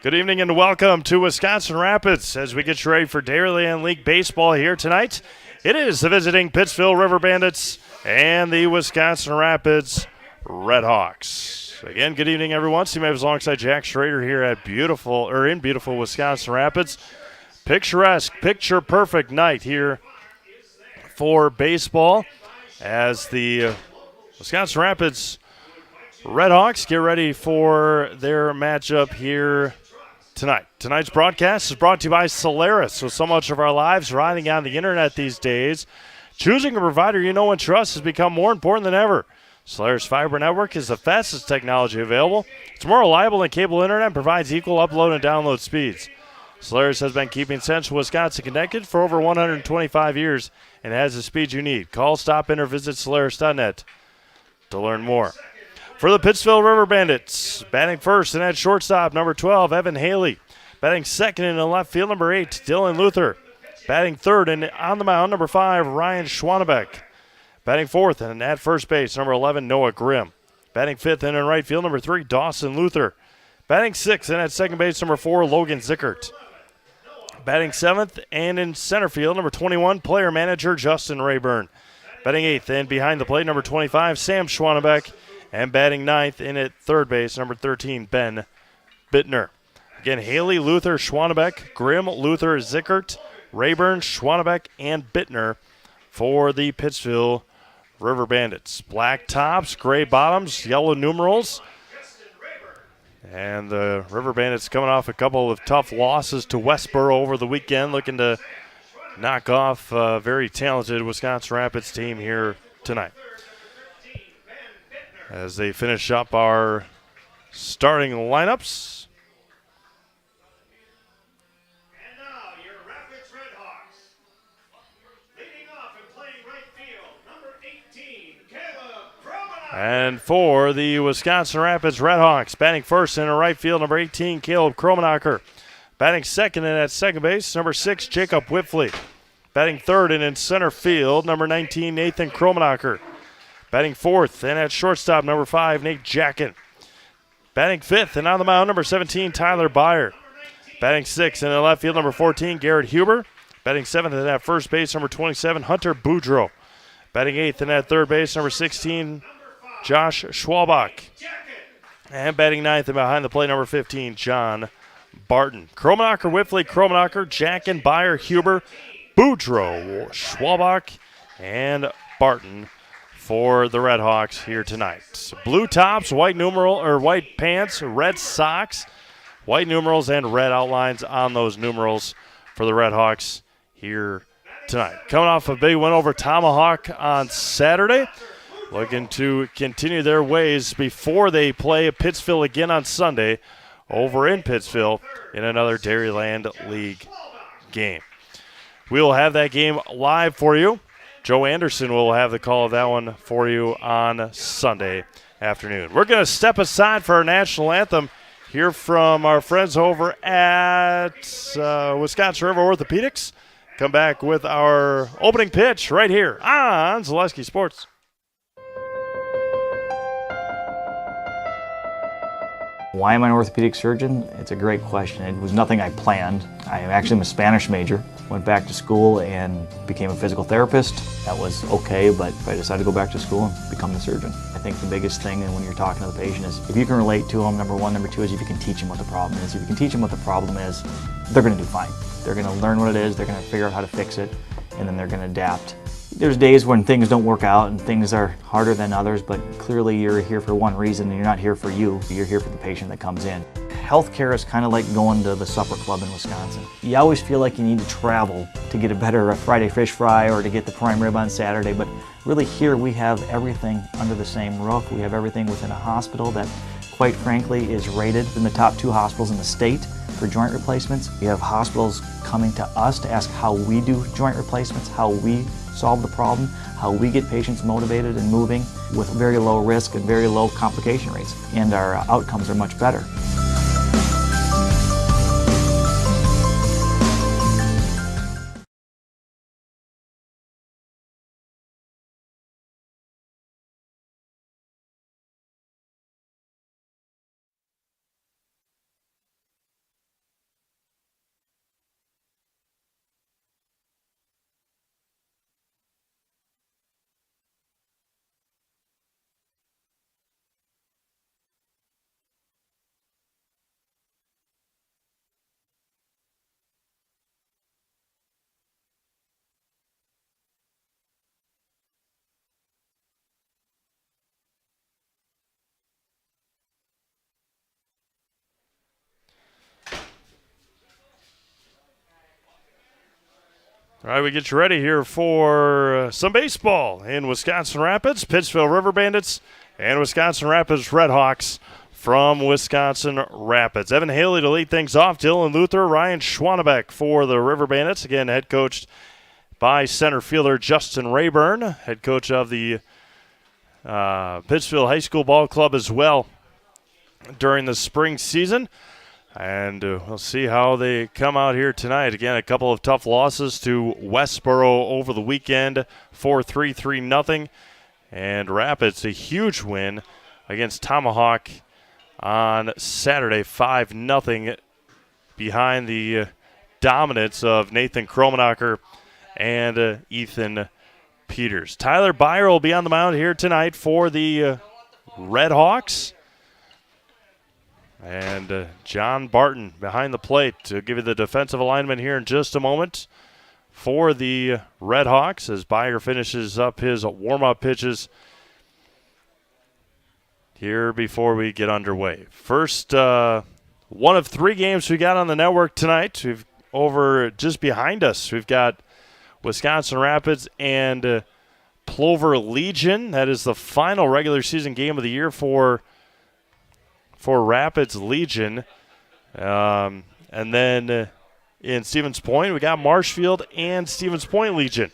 Good evening and welcome to Wisconsin Rapids as we get you ready for Dairyland League Baseball here tonight. It is the visiting Pittsville River Bandits and the Wisconsin Rapids Redhawks. Again, good evening, everyone. Steve Maves alongside Jack Schrader here at beautiful Wisconsin Rapids. Picturesque, picture-perfect night here for baseball as the Wisconsin Rapids Redhawks get ready for their matchup here tonight. Tonight's broadcast is brought to you by Solaris. With so much of our lives riding on the internet these days, choosing a provider you know and trust has become more important than ever. Solaris Fiber Network is the fastest technology available. It's more reliable than cable internet and provides equal upload and download speeds. Solaris has been keeping Central Wisconsin connected for over 125 years and has the speed you need. Call, stop in, or visit Solaris.net to learn more. For the Pittsville River Bandits, batting first and at shortstop, number 12, Evan Haley. Batting second in the left field, number 8, Dylan Luther. Batting third and on the mound, number 5, Ryan Schwannbeck. Batting fourth and at first base, number 11, Noah Grimm. Batting fifth and in right field, number 3, Dawson Luther. Batting sixth and at second base, number 4, Logan Zickert. Batting seventh and in center field, number 21, player manager Justin Rayburn. Batting eighth and behind the plate, number 25, Sam Schwannbeck. And batting ninth in at third base, number 13, Ben Bittner. Again, Haley, Luther, Schwannbeck, Grimm, Luther, Zickert, Rayburn, Schwannbeck, and Bittner for the Pittsville River Bandits. Black tops, gray bottoms, yellow numerals. And the River Bandits coming off a couple of tough losses to Westboro over the weekend, looking to knock off a very talented Wisconsin Rapids team here tonight. As they finish up our starting lineups. And now your Rapids Redhawks. Leading off and playing right field, number 18, Caleb Kromnocker. And for the Wisconsin Rapids Redhawks, batting first in the right field, number 18, Caleb Kromnocker. Batting second and at second base, number 6, Jacob Whitfleet. Batting third and in center field, number 19, Nathan Kromnocker. Batting fourth and at shortstop, number 5, Nate Jacken. Batting fifth and on the mound, number 17, Tyler Byer. Batting sixth and in left field, number 14, Garrett Huber. Batting seventh and at first base, number 27, Hunter Boudreau. Batting eighth and at third base, number 16, Josh Schwalbach. And batting ninth and behind the plate, number 15, John Barton. Kromnocker, Whitfleet, Kromnocker, Jacken, Byer, Huber, Boudreau, Schwalbach, and Barton for the Redhawks here tonight. Blue tops, white white pants, red socks, white numerals, and red outlines on those numerals for the Redhawks here tonight. Coming off a big win over Tomahawk on Saturday, looking to continue their ways before they play Pittsville again on Sunday over in Pittsville in another Dairyland League game. We will have that game live for you. Joe Anderson will have the call of that one for you on Sunday afternoon. We're going to step aside for our national anthem, hear from our friends over at Wisconsin River Orthopedics. Come back with our opening pitch right here on Zaleski Sports. Why am I an orthopedic surgeon? It's a great question. It was nothing I planned. I actually am a Spanish major. Went back to school and became a physical therapist. That was okay, but I decided to go back to school and become the surgeon. I think the biggest thing when you're talking to the patient is if you can relate to them, number one. Number two is if you can teach them what the problem is. If you can teach them what the problem is, they're going to do fine. They're going to learn what it is, they're going to figure out how to fix it, and then they're going to adapt. There's days when things don't work out and things are harder than others, but clearly you're here for one reason and you're not here for you. You're here for the patient that comes in. Healthcare is kind of like going to the supper club in Wisconsin. You always feel like you need to travel to get a better Friday fish fry or to get the prime rib on Saturday, but really here we have everything under the same roof. We have everything within a hospital that, quite frankly, is rated in the top 2 hospitals in the state for joint replacements. We have hospitals coming to us to ask how we do joint replacements, how we solve the problem, how we get patients motivated and moving with very low risk and very low complication rates. And our outcomes are much better. All right, we get you ready here for some baseball in Wisconsin Rapids. Pittsville River Bandits and Wisconsin Rapids Redhawks from Wisconsin Rapids. Evan Haley to lead things off. Dylan Luther, Ryan Schwannbeck for the River Bandits. Again, head coached by center fielder Justin Rayburn, head coach of the Pittsville High School Ball Club as well during the spring season. And we'll see how they come out here tonight. Again, a couple of tough losses to Westboro over the weekend, 4-3, 3-0. And Rapids, a huge win against Tomahawk on Saturday, 5-0, behind the dominance of Nathan Kromnocker and Ethan Peters. Tyler Byer will be on the mound here tonight for the Redhawks. And John Barton behind the plate to give you the defensive alignment here in just a moment for the Redhawks as Byer finishes up his warm-up pitches here before we get underway. First, one of 3 games we got on the network tonight. We've over just behind us, we've got Wisconsin Rapids and Plover Legion. That is the final regular season game of the year for Rapids Legion. And then in Stevens Point, we got Marshfield and Stevens Point Legion.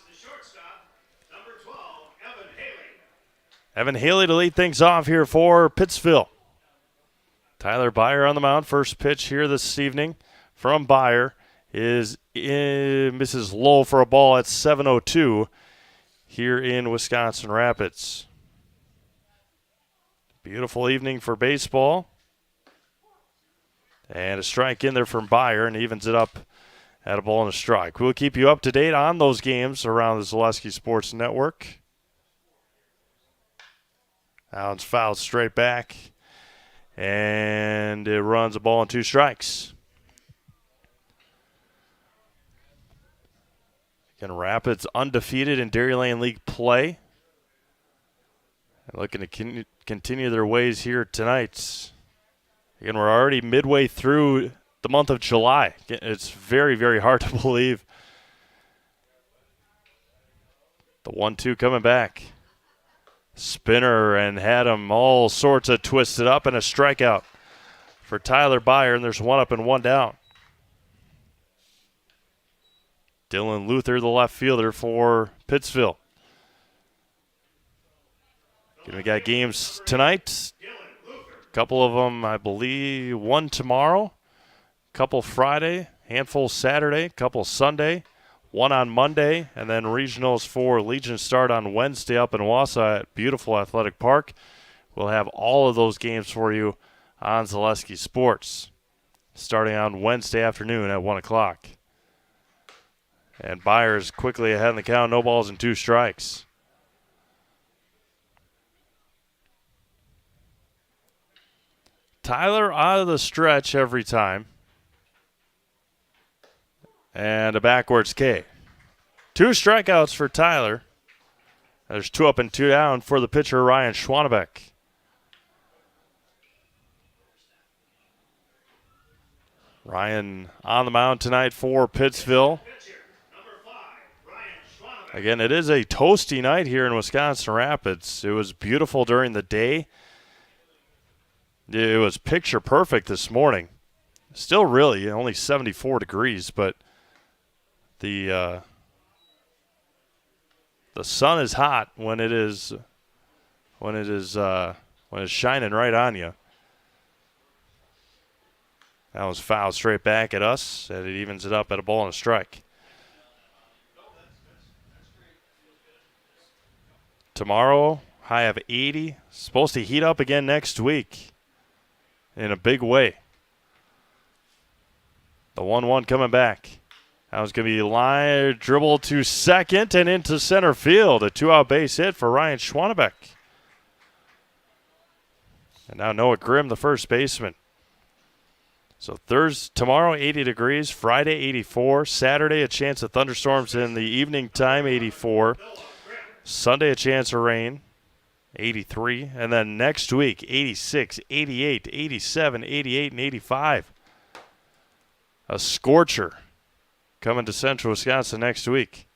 Number 12, Evan Haley. Evan Haley to lead things off here for Pittsville. Tyler Byer on the mound. First pitch here this evening from Byer misses low for a ball at 7:02 here in Wisconsin Rapids. Beautiful evening for baseball. And a strike in there from Byer, and evens it up at a ball and a strike. We'll keep you up to date on those games around the Zaleski Sports Network. Allen's fouled straight back, and it runs a ball and 2 strikes. Again, Rapids undefeated in Dairyland League play. And looking to continue their ways here tonight. Again, we're already midway through the month of July. It's very, very hard to believe. The 1-2 coming back. Spinner and had him all sorts of twisted up, and a strikeout for Tyler Byer, and there's 1 up and 1 down. Dylan Luther, the left fielder for Pittsville. We got games tonight. Couple of them, I believe, 1 tomorrow, couple Friday, handful Saturday, couple Sunday, 1 on Monday, and then regionals for Legion start on Wednesday up in Wausau at beautiful Athletic Park. We'll have all of those games for you on Zaleski Sports starting on Wednesday afternoon at 1 o'clock. And Byers quickly ahead in the count, no balls and 2 strikes. Tyler out of the stretch every time. And a backwards K. 2 strikeouts for Tyler. There's 2 up and 2 down for the pitcher, Ryan Schwannbeck. Ryan on the mound tonight for Pittsville. Again, it is a toasty night here in Wisconsin Rapids. It was beautiful during the day. It was picture perfect this morning. Still really only 74 degrees, but the sun is hot when it is shining right on you. That was fouled straight back at us, and it evens it up at a ball and a strike. Tomorrow, high of 80. Supposed to heat up again next week in a big way. The 1-1 coming back. That was going to be line dribble to second and into center field. A 2-out base hit for Ryan Schwannbeck. And now Noah Grimm, the first baseman. So tomorrow, 80 degrees. Friday, 84. Saturday, a chance of thunderstorms in the evening time, 84. Sunday, a chance of rain, 83. And then next week, 86, 88, 87, 88, and 85. A scorcher coming to Central Wisconsin next week.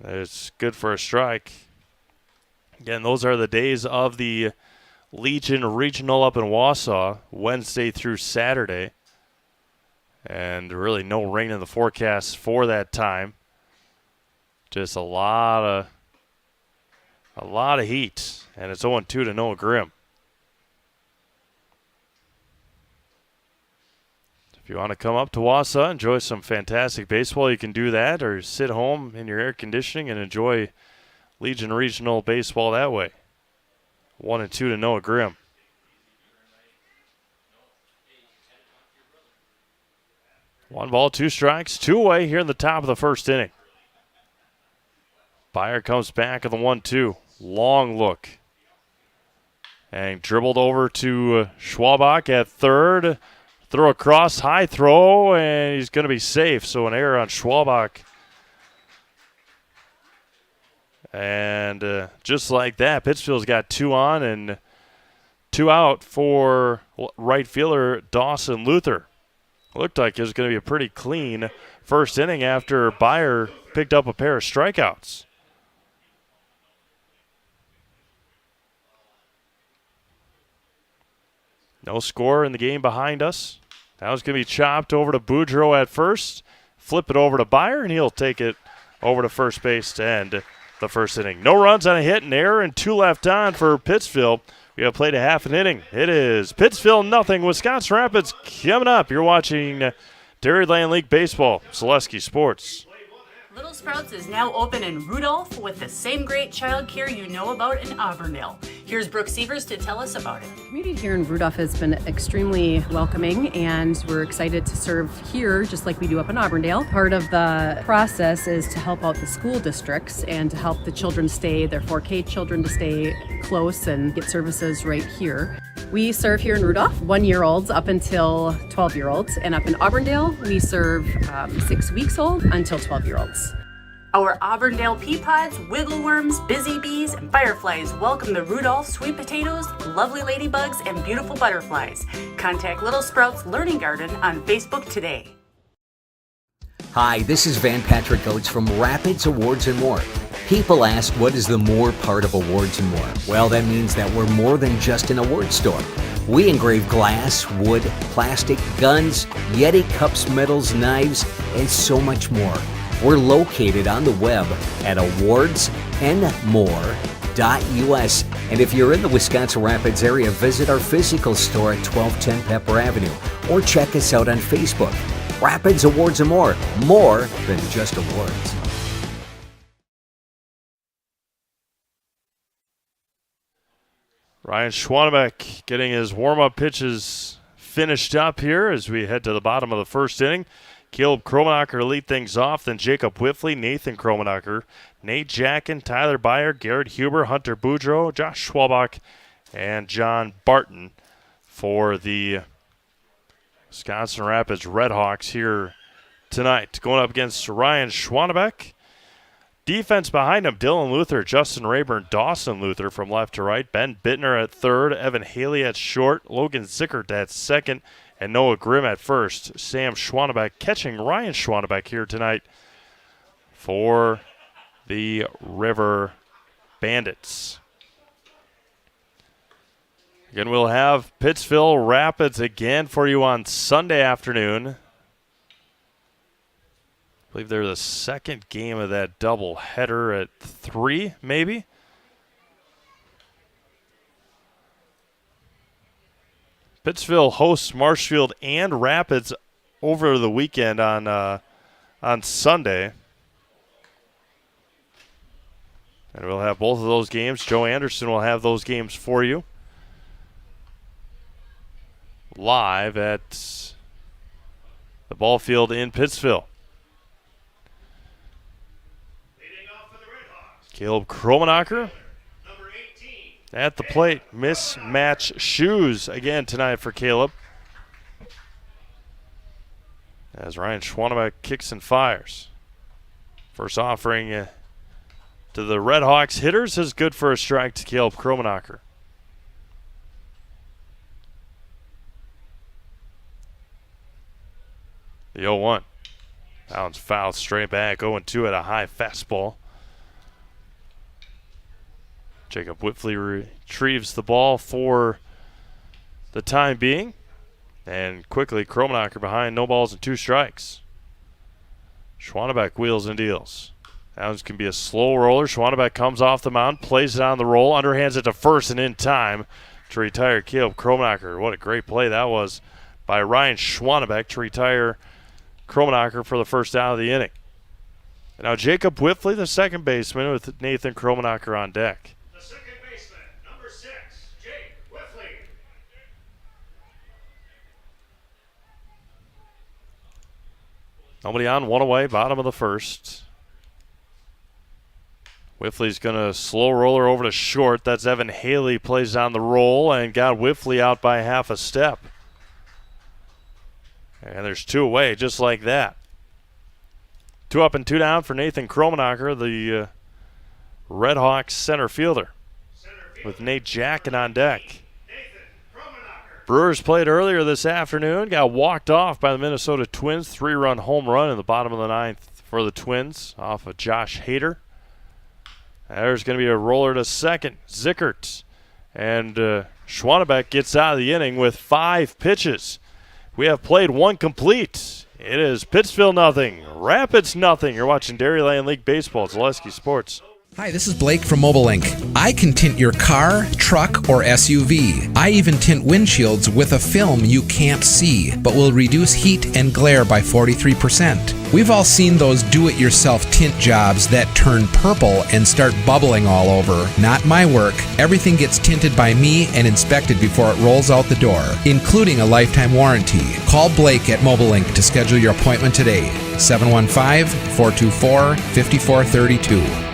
It's good for a strike. Again, those are the days of the Legion Regional up in Wausau, Wednesday through Saturday. And really no rain in the forecast for that time. Just a lot of heat. And it's 0-2 to Noah Grimm. If you want to come up to Wausau, enjoy some fantastic baseball, you can do that, or sit home in your air conditioning and enjoy Legion Regional baseball that way. 1-2 to Noah Grimm. One ball, two strikes, two away here in the top of the first inning. Byer comes back at the 1-2. Long look. And dribbled over to Schwannbeck at third. Throw across, high throw, and he's going to be safe. So an error on Schwannbeck. And just like that, Pittsville's got 2 on and 2 out for right fielder Dawson Luther. Looked like it was going to be a pretty clean first inning after Byer picked up a pair of strikeouts. No score in the game behind us. That was going to be chopped over to Boudreau at first. Flip it over to Byer, and he'll take it over to first base to end the first inning. No runs on a hit, an error, and 2 left on for Pittsville. We have played a half an inning. It is Pittsville 0, Wisconsin Rapids coming up. You're watching Dairyland League Baseball, Selesky Sports. Little Sprouts is now open in Rudolph with the same great child care you know about in Auburndale. Here's Brooke Sievers to tell us about it. The community here in Rudolph has been extremely welcoming, and we're excited to serve here just like we do up in Auburndale. Part of the process is to help out the school districts and to help the children stay, their 4K children to stay close and get services right here. We serve here in Rudolph 1-year-olds up until 12-year-olds, and up in Auburndale we serve 6 weeks old until 12-year-olds. Our Auburndale pea pods, wiggle worms, busy bees, and fireflies welcome the Rudolph sweet potatoes, lovely ladybugs, and beautiful butterflies. Contact Little Sprouts Learning Garden on Facebook today. Hi, this is Van Patrick Oates from Rapids Awards and More. People ask, what is the more part of Awards and More? Well, that means that we're more than just an award store. We engrave glass, wood, plastic, guns, Yeti cups, medals, knives, and so much more. We're located on the web at awardsandmore.us. And if you're in the Wisconsin Rapids area, visit our physical store at 1210 Pepper Avenue or check us out on Facebook. Rapids Awards and More than just awards. Ryan Schwannbeck getting his warm-up pitches finished up here as we head to the bottom of the first inning. Caleb Kromnocker to lead things off, then Jacob Whiffley, Nathan Kromnocker, Nate Jackin, Tyler Byer, Garrett Huber, Hunter Boudreau, Josh Schwannbeck, and John Barton for the Wisconsin Rapids Redhawks here tonight. Going up against Ryan Schwannbeck. Defense behind him, Dylan Luther, Justin Rayburn, Dawson Luther from left to right, Ben Bittner at third, Evan Haley at short, Logan Zickert at second, and Noah Grimm at first. Sam Schwannbeck catching Ryan Schwannbeck here tonight for the River Bandits. Again, we'll have Pittsville Rapids again for you on Sunday afternoon. I believe they're the second game of that double header at 3, maybe. Pittsville hosts Marshfield and Rapids over the weekend on Sunday. And we'll have both of those games. Joe Anderson will have those games for you live at the ball field in Pittsville. Caleb Kromnocker at the plate. Mismatch shoes again tonight for Caleb, as Ryan Schwannbeck kicks and fires. First offering to the Redhawks hitters is good for a strike to Caleb Kromnocker. The 0-1. That one's fouled straight back. 0-2 at a high fastball. Jacob Whitley retrieves the ball for the time being. And quickly, Kromnocker behind, no balls and 2 strikes. Schwannbeck wheels and deals. That can be a slow roller. Schwannbeck comes off the mound, plays it on the roll, underhands it to first and in time to retire Caleb Kromnocker. What a great play that was by Ryan Schwannbeck to retire Kromnocker for the first out of the inning. And now Jacob Whitley, the second baseman, with Nathan Kromnocker on deck. The second baseman, number 6, Jake Whitley. Nobody on, 1 away, bottom of the first. Whitley's going to slow roller over to short. That's Evan Haley, plays on the roll and got Whitley out by half a step. And there's 2 away, just like that. 2 up and 2 down for Nathan Kromnocker, the Redhawks center fielder, with Nate Jacken on deck. Brewers played earlier this afternoon, got walked off by the Minnesota Twins. 3-run home run in the bottom of the 9th for the Twins off of Josh Hader. There's going to be a roller to second, Zickert. And Schwannbeck gets out of the inning with 5 pitches. We have played 1 complete. It is Pittsville nothing, Rapids nothing. You're watching Dairyland League Baseball. It's Zaleski Sports. Hi, this is Blake from Mobile Ink. I can tint your car, truck, or SUV. I even tint windshields with a film you can't see, but will reduce heat and glare by 43%. We've all seen those do-it-yourself tint jobs that turn purple and start bubbling all over. Not my work. Everything gets tinted by me and inspected before it rolls out the door, including a lifetime warranty. Call Blake at Mobile Ink to schedule your appointment today. 715-424-5432.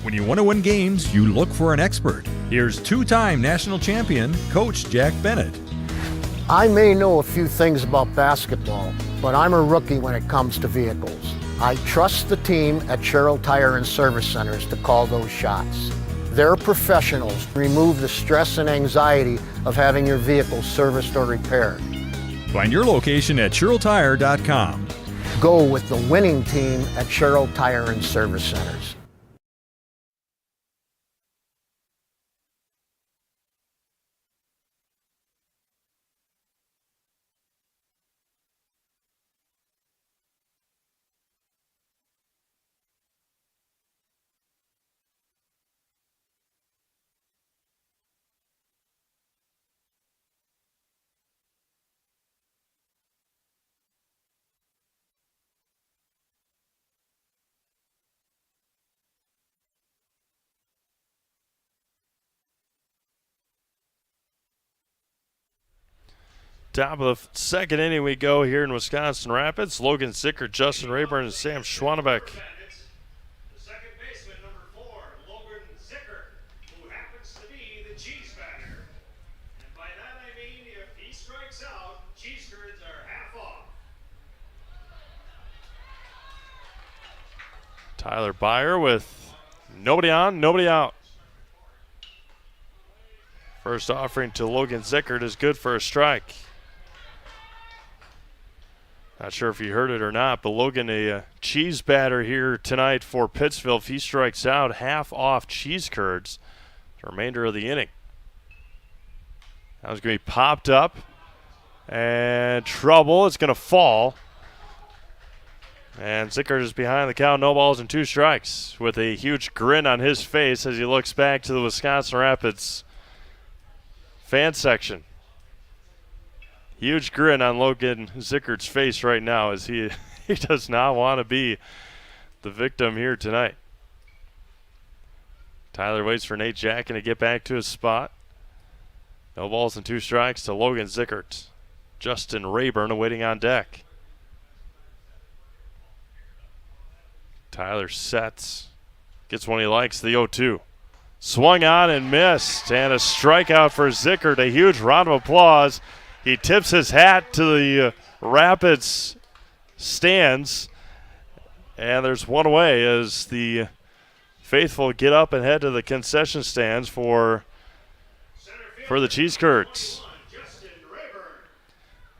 When you want to win games, you look for an expert. Here's 2-time national champion, Coach Jack Bennett. I may know a few things about basketball, but I'm a rookie when it comes to vehicles. I trust the team at Sherrill Tire and Service Centers to call those shots. They're professionals. Remove the stress and anxiety of having your vehicle serviced or repaired. Find your location at SherrillTire.com. Go with the winning team at Sherrill Tire and Service Centers. Top of the second inning we go here in Wisconsin Rapids. Logan Zickert, Justin Rayburn, and Sam Schwannbeck. The second baseman, number 4, Logan Zickert, who happens to be the cheese batter. And by that I mean if he strikes out, cheese curds are half off. Tyler Byer with nobody on, nobody out. First offering to Logan Zickert is good for a strike. Not sure if you heard it or not, but Logan, a cheese batter here tonight for Pittsville. If he strikes out, half off cheese curds the remainder of the inning. That was going to be popped up. And trouble. It's going to fall. And Zickert is behind the count, no balls and 2 strikes, with a huge grin on his face as he looks back to the Wisconsin Rapids fan section. Huge grin on Logan Zickert's face right now as he does not want to be the victim here tonight. Tyler waits for Nate Jacken to get back to his spot. No balls and 2 strikes to Logan Zickert. Justin Rayburn awaiting on deck. Tyler sets. Gets one he likes, the 0-2. Swung on and missed, and a strikeout for Zickert. A huge round of applause. He tips his hat to the Rapids stands, and there's one away as the faithful get up and head to the concession stands for the cheese curds.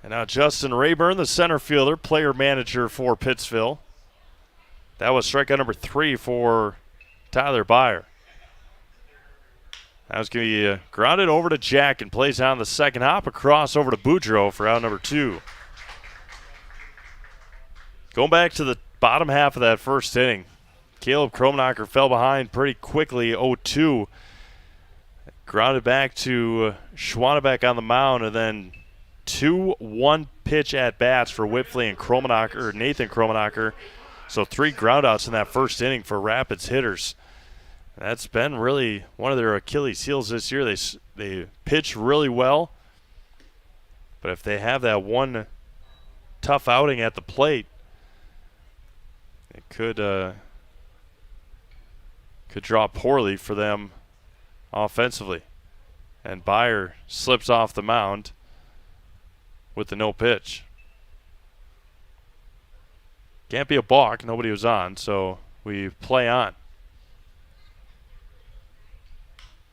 And now Justin Rayburn, the center fielder, player manager for Pittsville. That was strikeout number 3 for Tyler Byer. That was going to be grounded over to Jack and plays on the second hop across over to Boudreaux for out number 2. Going back to the bottom half of that first inning, Caleb Kromnocker fell behind pretty quickly, 0-2. Grounded back to Schwannbeck on the mound, and then 2 one-pitch at-bats for Whitley and Kromnocker, or Nathan Kromnocker. So 3 groundouts in that first inning for Rapids hitters. That's been really one of their Achilles heels this year. They pitch really well, but if they have that one tough outing at the plate, it could draw poorly for them offensively. And Byer slips off the mound with the no pitch. Can't be a balk. Nobody was on, so we play on.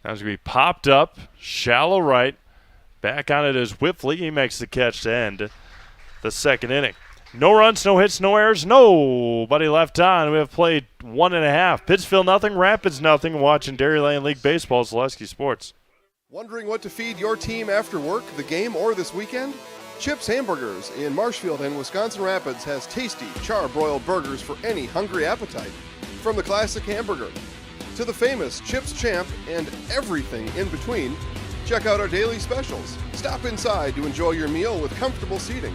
That's going to be popped up, shallow right. Back on it is Whitley. He makes the catch to end the second inning. No runs, no hits, no errors, nobody left on. We have played 1.5. Pittsville nothing, Rapids nothing. Watching Dairyland League Baseball, Zaleski Sports. Wondering what to feed your team after work, the game, or this weekend? Chips Hamburgers in Marshfield and Wisconsin Rapids has tasty char-broiled burgers for any hungry appetite. From the classic hamburger to the famous Chips Champ and everything in between, check out our daily specials. Stop inside to enjoy your meal with comfortable seating.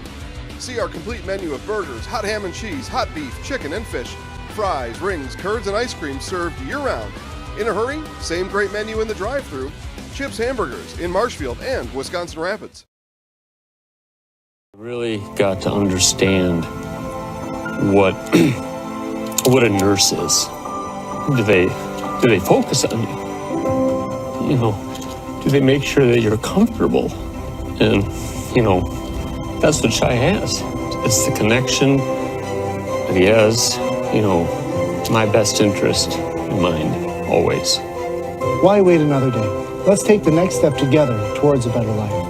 See our complete menu of burgers, hot ham and cheese, hot beef, chicken and fish, fries, rings, curds, and ice cream served year-round. In a hurry? Same great menu in the drive-thru. Chips Hamburgers in Marshfield and Wisconsin Rapids. Really got to understand what a nurse is. Do they focus on you? You know, do they make sure that you're comfortable? And, you know, that's what Shai has. It's the connection that he has, you know, my best interest in mind, always. Why wait another day? Let's take the next step together towards a better life.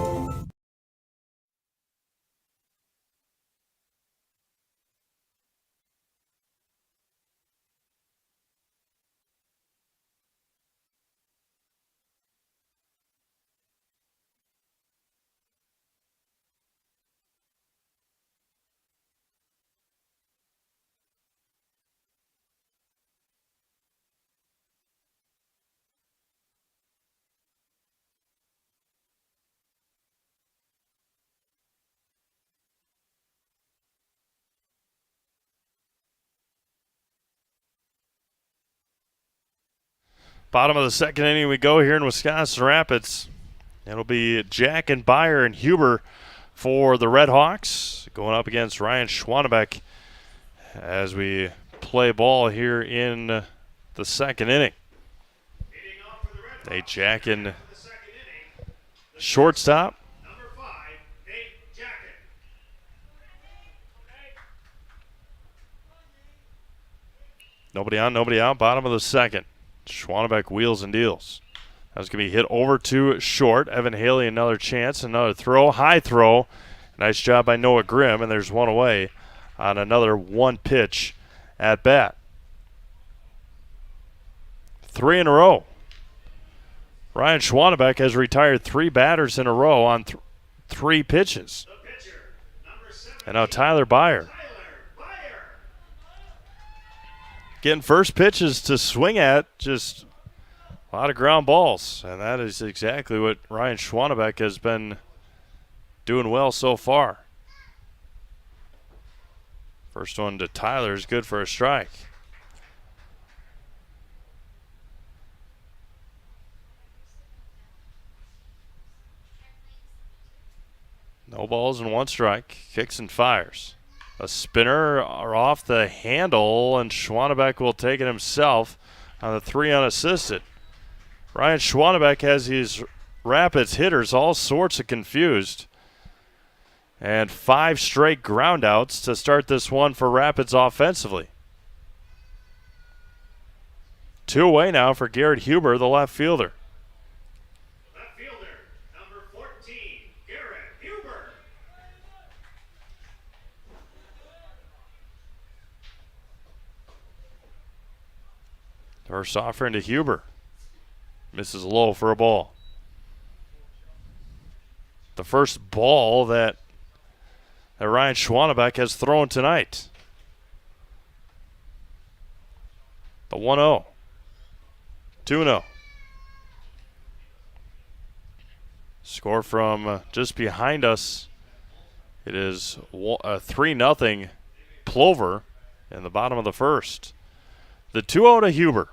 Bottom of the second inning we go here in Wisconsin Rapids. It'll be Jack and Byer and Huber for the Redhawks going up against Ryan Schwannbeck as we play ball here in the second inning. Nate Jack in shortstop. Nobody on, nobody out. Bottom of the second. Schwannbeck wheels and deals. That was going to be hit over to short. Evan Haley another chance, another throw, high throw. Nice job by Noah Grimm, and there's one away on another one pitch at bat. 3 in a row. Ryan Schwannbeck has retired 3 batters in a row on 3 pitches. And now Tyler Byer. Getting first pitches to swing at, just a lot of ground balls. And that is exactly what Ryan Schwannbeck has been doing well so far. First one to Tyler is good for a strike. No balls and 1 strike. Kicks and fires. A spinner off the handle, and Schwannbeck will take it himself on the 3 unassisted. Ryan Schwannbeck has his Rapids hitters all sorts of confused. And 5 straight groundouts to start this one for Rapids offensively. 2 away now for Garrett Huber, the left fielder. First offering to Huber. Misses low for a ball. The first ball that Ryan Schwannbeck has thrown tonight. The 1-0. 2-0. Score from just behind us. It is 3-0 Plover in the bottom of the first. The 2-0 to Huber.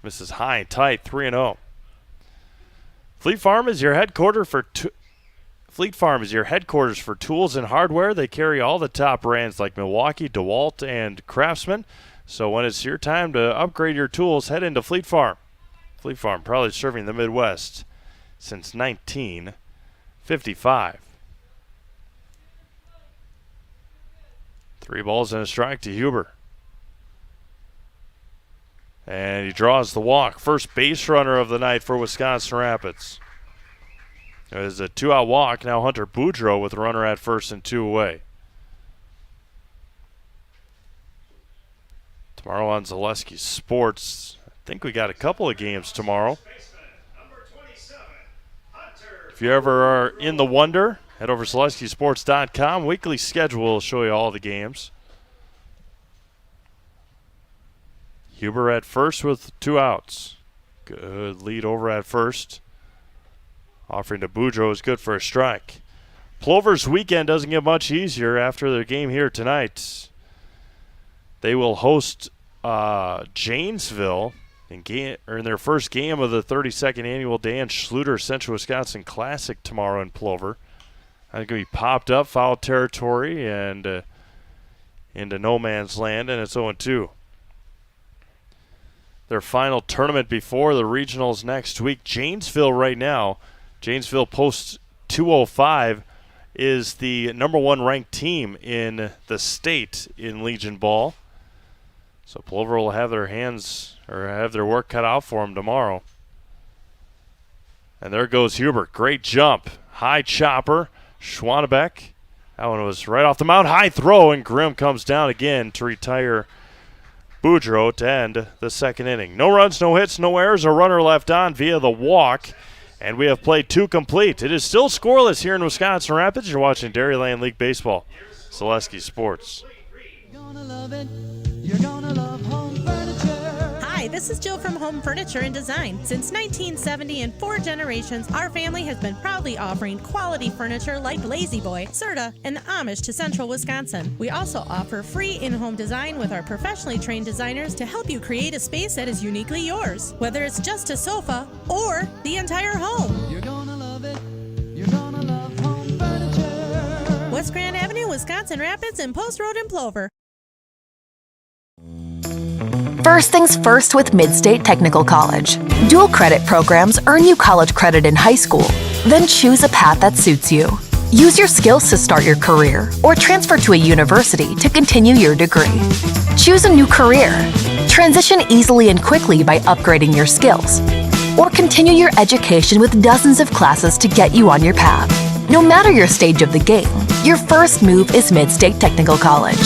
Misses high and tight, 3-0. Fleet Farm is your headquarters for tools and hardware. They carry all the top brands like Milwaukee, DeWalt, and Craftsman. So when it's your time to upgrade your tools, head into Fleet Farm. Fleet Farm, probably serving the Midwest since 1955. 3 balls and a strike to Huber. And he draws the walk. First base runner of the night for Wisconsin Rapids. It was a 2-out walk. Now Hunter Boudreau with a runner at first and 2 away. Tomorrow on Zaleski Sports. I think we got a couple of games tomorrow. If you ever are in the wonder, head over to ZaleskiSports.com. Weekly schedule will show you all the games. Huber at first with 2 outs. Good lead over at first. Offering to Boudreau is good for a strike. Plover's weekend doesn't get much easier after their game here tonight. They will host Janesville in their first game of the 32nd annual Dan Schluter Central Wisconsin Classic tomorrow in Plover. I think it'll be popped up, foul territory, and into no man's land, and it's 0-2. Their final tournament before the regionals next week. Janesville right now, Janesville post 205 is the number 1 ranked team in the state in Legion Ball. So Plover will have their work cut out for them tomorrow. And there goes Huber. Great jump. High chopper. Schwannbeck. That one was right off the mound. High throw, and Grimm comes down again to retire Boudreau to end the second inning. No runs, no hits, no errors. A runner left on via the walk. And we have played 2 complete. It is still scoreless here in Wisconsin Rapids. You're watching Dairyland League Baseball. Zaleski Sports. Hi, this is Jill from Home Furniture and Design. Since 1970 and 4 generations, our family has been proudly offering quality furniture like Lazy Boy, Serta, and Amish to Central Wisconsin. We also offer free in-home design with our professionally trained designers to help you create a space that is uniquely yours, whether it's just a sofa or the entire home. You're gonna love it. You're gonna love Home Furniture. West Grand Avenue, Wisconsin Rapids, and Post Road in Plover. First things first with Mid-State Technical College. Dual credit programs earn you college credit in high school. Then choose a path that suits you. Use your skills to start your career or transfer to a university to continue your degree. Choose a new career. Transition easily and quickly by upgrading your skills. Or continue your education with dozens of classes to get you on your path. No matter your stage of the game, your first move is Mid-State Technical College.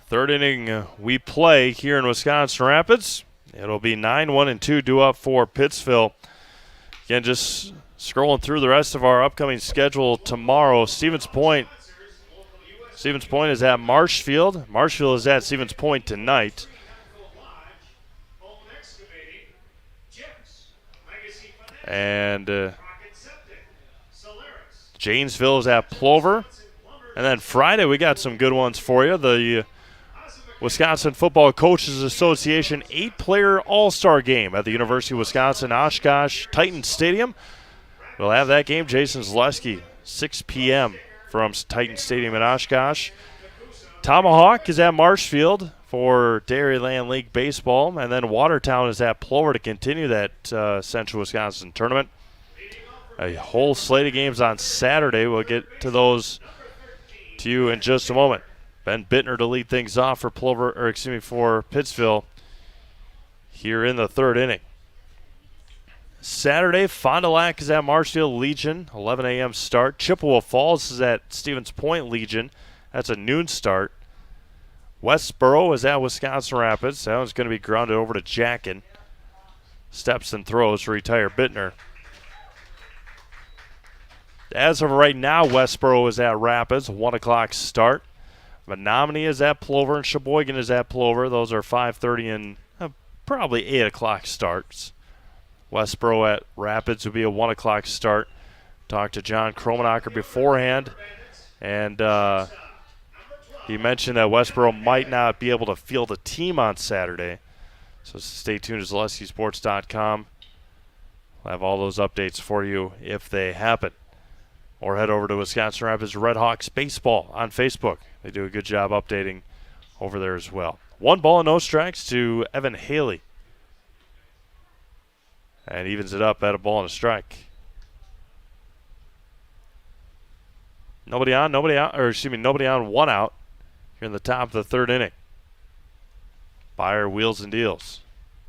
Third inning we play here in Wisconsin Rapids. It'll be 9-1-2 due up for Pittsville. Again, just scrolling through the rest of our upcoming schedule tomorrow. Stevens Point is at Marshfield. Marshfield is at Stevens Point tonight. And Janesville is at Plover. And then Friday we got some good ones for you. The Wisconsin Football Coaches Association 8-player All-Star game at the University of Wisconsin Oshkosh Titan Stadium. We'll have that game. Jason Zaleski, 6 p.m. from Titan Stadium in Oshkosh. Tomahawk is at Marshfield for Dairyland League Baseball. And then Watertown is at Plover to continue that Central Wisconsin tournament. A whole slate of games on Saturday. We'll get to those to you in just a moment. Ben Bittner to lead things off for for Pittsville here in the third inning. Saturday, Fond du Lac is at Marshfield Legion, 11 a.m. start. Chippewa Falls is at Stevens Point Legion. That's a noon start. Westboro is at Wisconsin Rapids. That one's going to be grounded over to Jackin. Steps and throws to retire Bittner. As of right now, Westboro is at Rapids, 1 o'clock start. Menominee is at Plover and Sheboygan is at Plover. Those are 5:30 and probably 8 o'clock starts. Westboro at Rapids would be a 1 o'clock start. Talked to John Kromnocker beforehand, and he mentioned that Westboro might not be able to field a team on Saturday. So stay tuned to ZaleskiSports.com. We'll have all those updates for you if they happen. Or head over to Wisconsin Rapids Redhawks Baseball on Facebook. They do a good job updating over there as well. 1 ball and no strikes to Evan Haley. And evens it up at a ball and a strike. Nobody on, 1 out here in the top of the 3rd inning. Byer wheels and deals.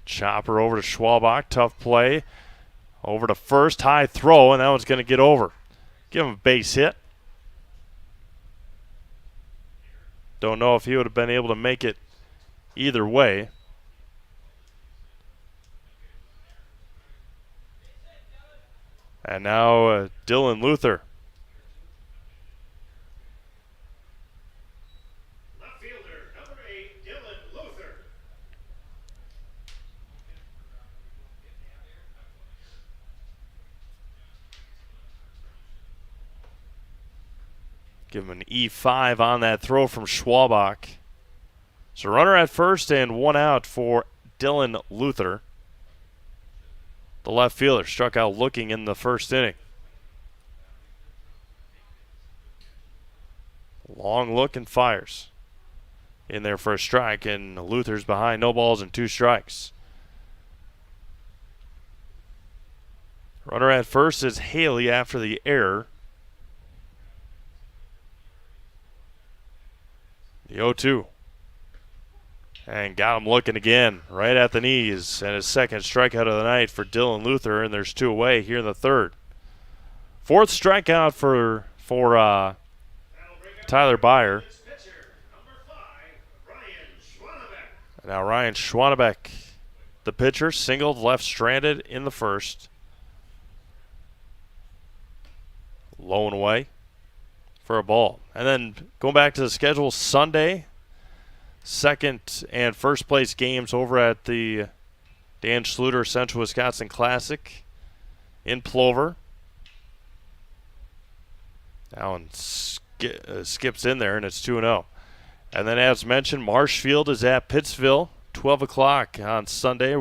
Chopper over to Schwannbeck, tough play. Over to first, high throw, and that one's going to get over. Give him a base hit. Don't know if he would have been able to make it either way. And now Dylan Luther. Left fielder, number 8, Dylan Luther. Give him an E5 on that throw from Schwannbeck. So runner at first and 1 out for Dylan Luther. The left fielder struck out looking in the 1st inning. Long look and fires. In there for a strike, and Luther's behind, no balls and 2 strikes. Runner at first is Haley after the error. The 0-2. And got him looking again, right at the knees. And his 2nd strikeout of the night for Dylan Luther, and there's 2 away here in the 3rd. 4th strikeout for Tyler Byer. Now Ryan Schwannbeck, the pitcher, singled, left stranded in the 1st. Low and away for a ball. And then going back to the schedule, Sunday, 2nd and 1st place games over at the Dan Schluter Central Wisconsin Classic in Plover. That one skips in there, and it's 2-0. And then, as mentioned, Marshfield is at Pittsville, 12 o'clock on Sunday,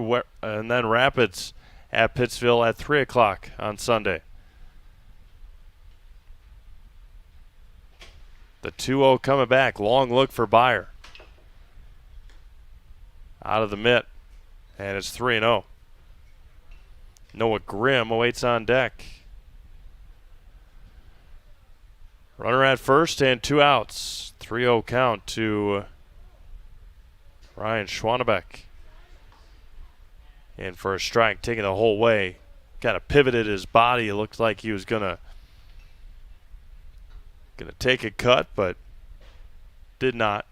and then Rapids at Pittsville at 3 o'clock on Sunday. The 2-0 coming back. Long look for Byer. Out of the mitt, and it's 3-0. Noah Grimm awaits on deck. Runner at first and 2 outs. 3-0 count to Ryan Schwannbeck. And for a strike, taking the whole way. Kind of pivoted his body. It looked like he was gonna take a cut, but did not.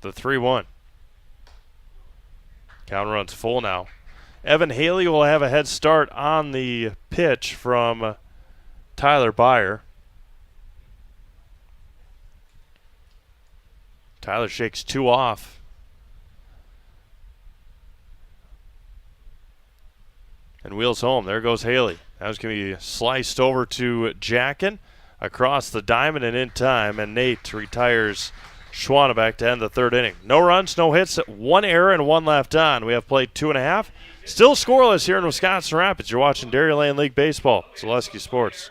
The 3-1. Count runs full now. Evan Haley will have a head start on the pitch from Tyler Byer. Tyler shakes 2 off. And wheels home. There goes Haley. That was going to be sliced over to Jackin across the diamond and in time. And Nate retires Schwannbeck to end the 3rd inning. No runs, no hits, 1 error and 1 left on. We have played 2.5. Still scoreless here in Wisconsin Rapids. You're watching Dairyland League Baseball. Zaleski Sports.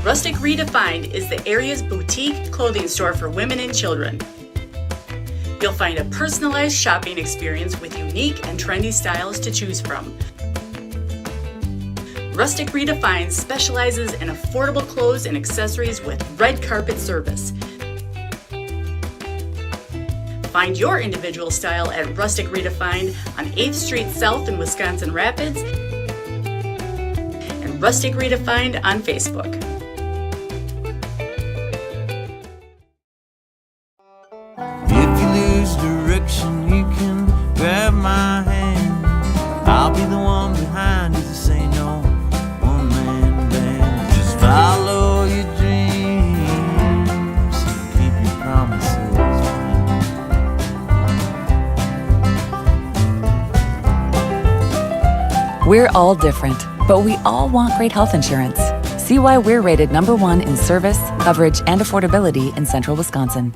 Rustic Redefined is the area's boutique clothing store for women and children. You'll find a personalized shopping experience with unique and trendy styles to choose from. Rustic Redefined specializes in affordable clothes and accessories with red carpet service. Find your individual style at Rustic Redefined on 8th Street South in Wisconsin Rapids Rustic Redefined on Facebook. If you lose direction, you can grab my hand. I'll be the one behind you to say no. One man band. Just follow your dreams and keep your promises. We're all different, but we all want great health insurance. See why we're rated #1 in service, coverage, and affordability in Central Wisconsin.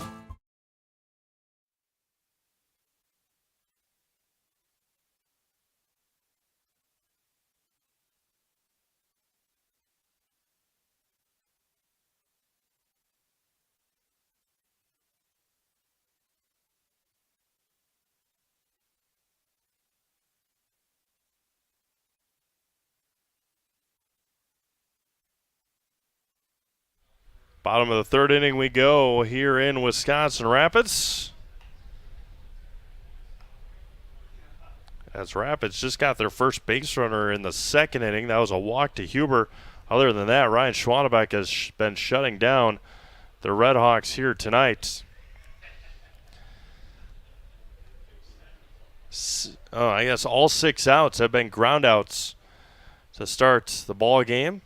Bottom of the third inning we go here in Wisconsin Rapids. As Rapids just got their first base runner in the second inning. That was a walk to Huber. Other than that, Ryan Schwannbeck has been shutting down the Redhawks here tonight. I guess all 6 outs have been ground outs to start the ball game.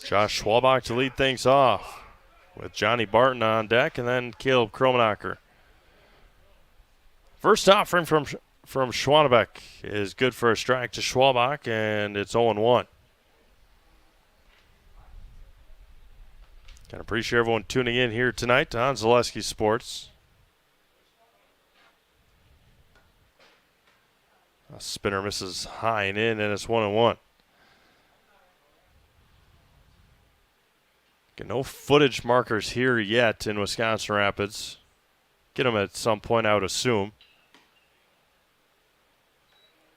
Josh Schwannbeck to lead things off with Johnny Barton on deck and then Caleb Kromnocker. First offering from Schwannbeck is good for a strike to Schwannbeck, and it's 0-1. Can appreciate everyone tuning in here tonight on Zaleski Sports. A spinner misses high and in, and it's 1-1. No footage markers here yet in Wisconsin Rapids. Get them at some point, I would assume.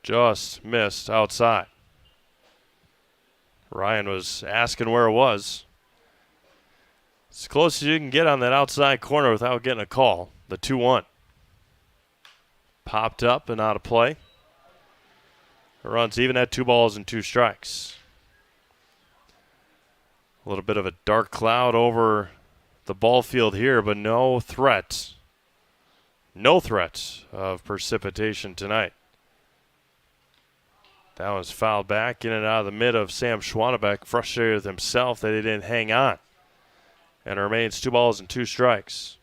Just missed outside. Ryan was asking where it was. As close as you can get on that outside corner without getting a call. The 2-1. Popped up and out of play. The run's even at 2 balls and 2 strikes. A little bit of a dark cloud over the ball field here, but no threat. No threat of precipitation tonight. That was fouled back in and out of the mid of Sam Schwannbeck, frustrated with himself that he didn't hang on. And it remains 2 balls and 2 strikes.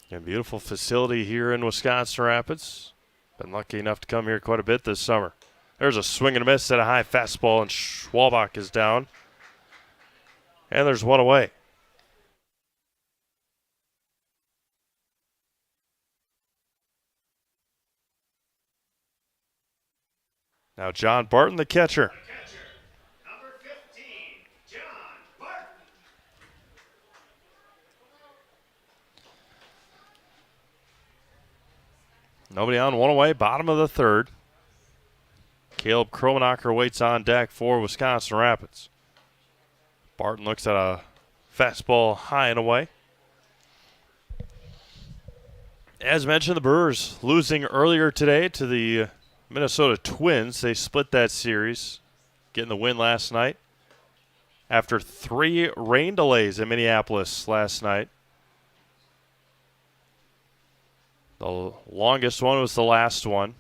A beautiful facility here in Wisconsin Rapids. Been lucky enough to come here quite a bit this summer. There's a swing and a miss at a high fastball, and Schwannbeck is down. And there's 1 away. Now John Barton, the catcher. Number 15, John Barton. Nobody on, 1 away, bottom of the third. Caleb Kromnocker waits on deck for Wisconsin Rapids. Barton looks at a fastball high and away. As mentioned, the Brewers losing earlier today to the Minnesota Twins. They split that series, getting the win last night after 3 rain delays in Minneapolis last night. The longest one was the last one.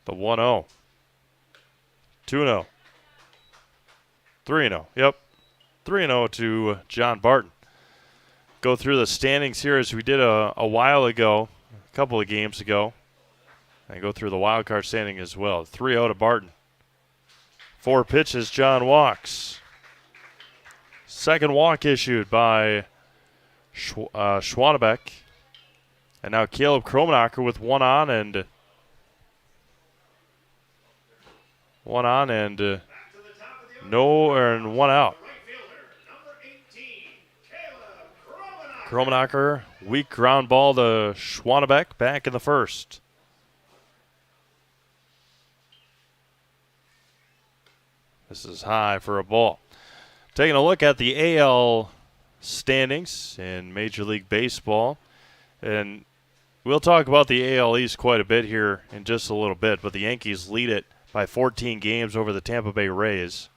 The 1-0. 2-0. 3-0. Yep. 3-0 to John Barton. Go through the standings here as we did a while ago, a couple of games ago. And go through the wild card standing as well. 3-0 to Barton. 4 pitches, John walks. Second walk issued by Schwannbeck. And now Caleb Kromnocker with 1 on and and 1 out. Kromnocker, weak ground ball to Schwannbeck back in the first. This is high for a ball. Taking a look at the AL standings in Major League Baseball. And we'll talk about the AL East quite a bit here in just a little bit, but the Yankees lead it by 14 games over the Tampa Bay Rays.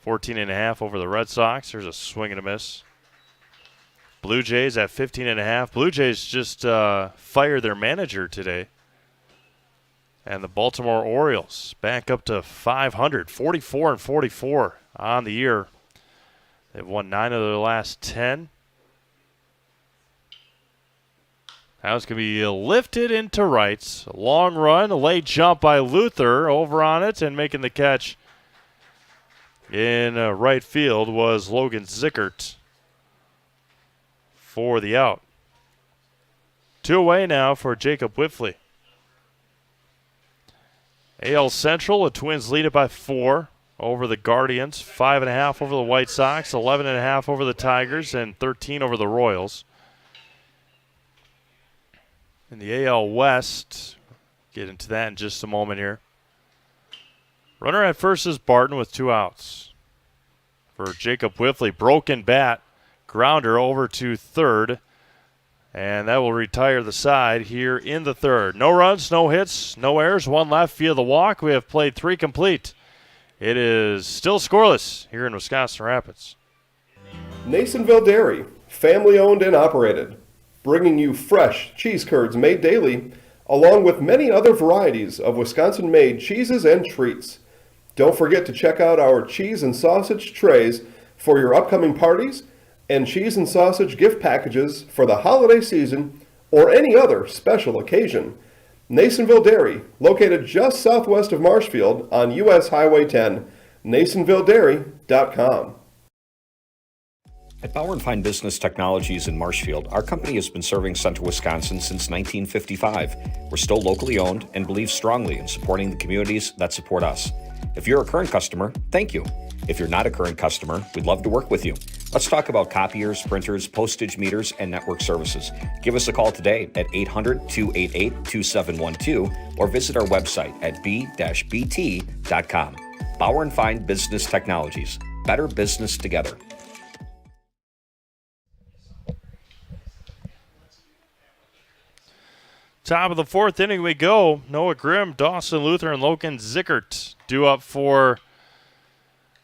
14.5 over the Red Sox. There's a swing and a miss. Blue Jays at 15.5. Blue Jays just fired their manager today. And the Baltimore Orioles back up to 500, 44-44 on the year. They've won 9 of their last 10. Now it's going to be lifted into rights. A long run, a late jump by Luther over on it, and making the catch in right field was Logan Zickert for the out. 2 away now for Jacob Whiffley. AL Central, the Twins lead it by 4 over the Guardians, 5.5 over the White Sox, 11.5 over the Tigers, and 13 over the Royals. In the AL West, get into that in just a moment here. Runner at first is Barton with 2 outs. For Jacob Whiffley, broken bat, grounder over to third. And that will retire the side here in the third. No runs, no hits, no errors, 1 left via the walk. We have played 3 complete. It is still scoreless here in Wisconsin Rapids. Nasonville Dairy, family owned and operated, bringing you fresh cheese curds made daily, along with many other varieties of Wisconsin-made cheeses and treats. Don't forget to check out our cheese and sausage trays for your upcoming parties and cheese and sausage gift packages for the holiday season or any other special occasion. Nasonville Dairy, located just southwest of Marshfield on US Highway 10, NasonvilleDairy.com. At Bauer & Fine Business Technologies in Marshfield, our company has been serving Central Wisconsin since 1955. We're still locally owned and believe strongly in supporting the communities that support us. If you're a current customer, thank you. If you're not a current customer, we'd love to work with you. Let's talk about copiers, printers, postage meters, and network services. Give us a call today at 800-288-2712 or visit our website at b-bt.com. Bauer & Fine Business Technologies. Better business together. Top of the 4th inning we go. Noah Grimm, Dawson Luther, and Logan Zickert due up for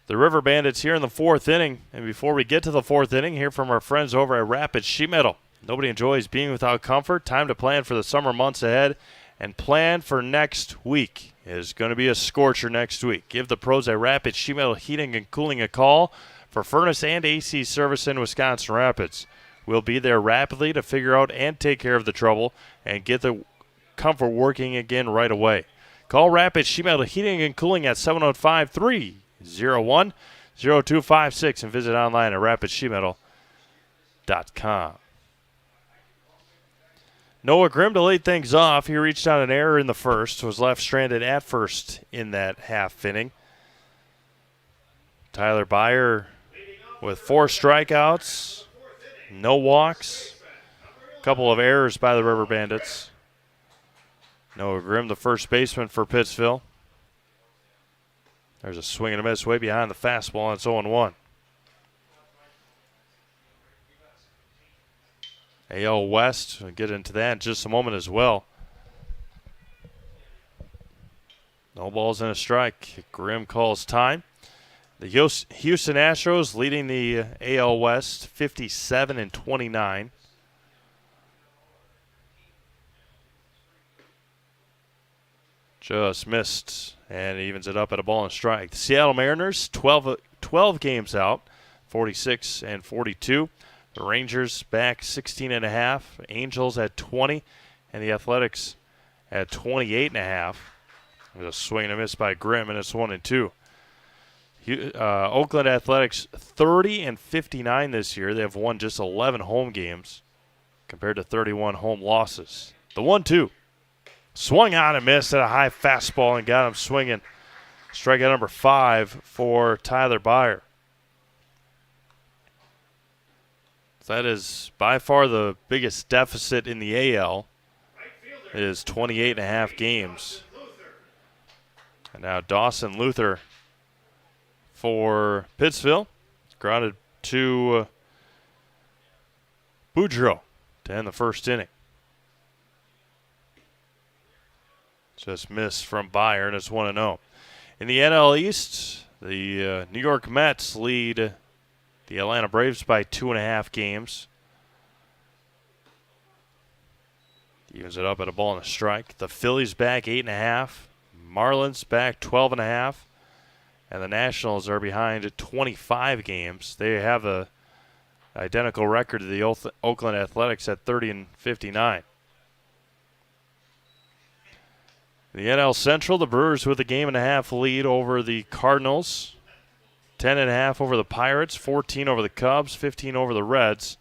the River Bandits here in the 4th inning. And before we get to the 4th inning, hear from our friends over at Rapid Sheet Metal. Nobody enjoys being without comfort. Time to plan for the summer months ahead and plan for next week. It is going to be a scorcher next week. Give the pros at Rapid Sheet Metal Heating and Cooling a call for furnace and AC service in Wisconsin Rapids. We'll be there rapidly to figure out and take care of the trouble and get the comfort working again right away. Call Rapid Sheet Metal Heating and Cooling at 705-301-0256 and visit online at rapidsheetmetal.com. Noah Grimm to lead things off. He reached on an error in the first, was left stranded at first in that half inning. Tyler Byer with 4 strikeouts, no walks, a couple of errors by the River Bandits. Noah Grimm, the first baseman for Pittsville. There's a swing and a miss way behind the fastball, and it's 0-1. AL West, we'll get into that in just a moment as well. No balls and a strike. Grimm calls time. The Houston Astros leading the AL West 57-29. Just missed and evens it up at a ball and strike. The Seattle Mariners 12 games out, 46-42. The Rangers back 16.5. Angels at 20, and the Athletics at 28.5. There's a swing and a miss by Grimm, and it's 1-2. Oakland Athletics 30-59 this year. They have won just 11 home games compared to 31 home losses. The 1-2. Swung on and missed at a high fastball and got him swinging. Strikeout number 5 for Tyler Byer. That is by far the biggest deficit in the AL. It is 28.5 games. And now Dawson Luther for Pittsville. Grounded to Boudreaux to end the first inning. Just missed from Bayer, and it's 1-0. In the NL East, the New York Mets lead the Atlanta Braves by 2.5 games. Evens it up at a ball and a strike. The Phillies back 8.5. Marlins back 12.5. And the Nationals are behind at 25 games. They have a identical record to the Oakland Athletics at 30-59. The NL Central, the Brewers with a 1.5 lead over the Cardinals. 10.5 over the Pirates, 14 over the Cubs, 15 over the Reds.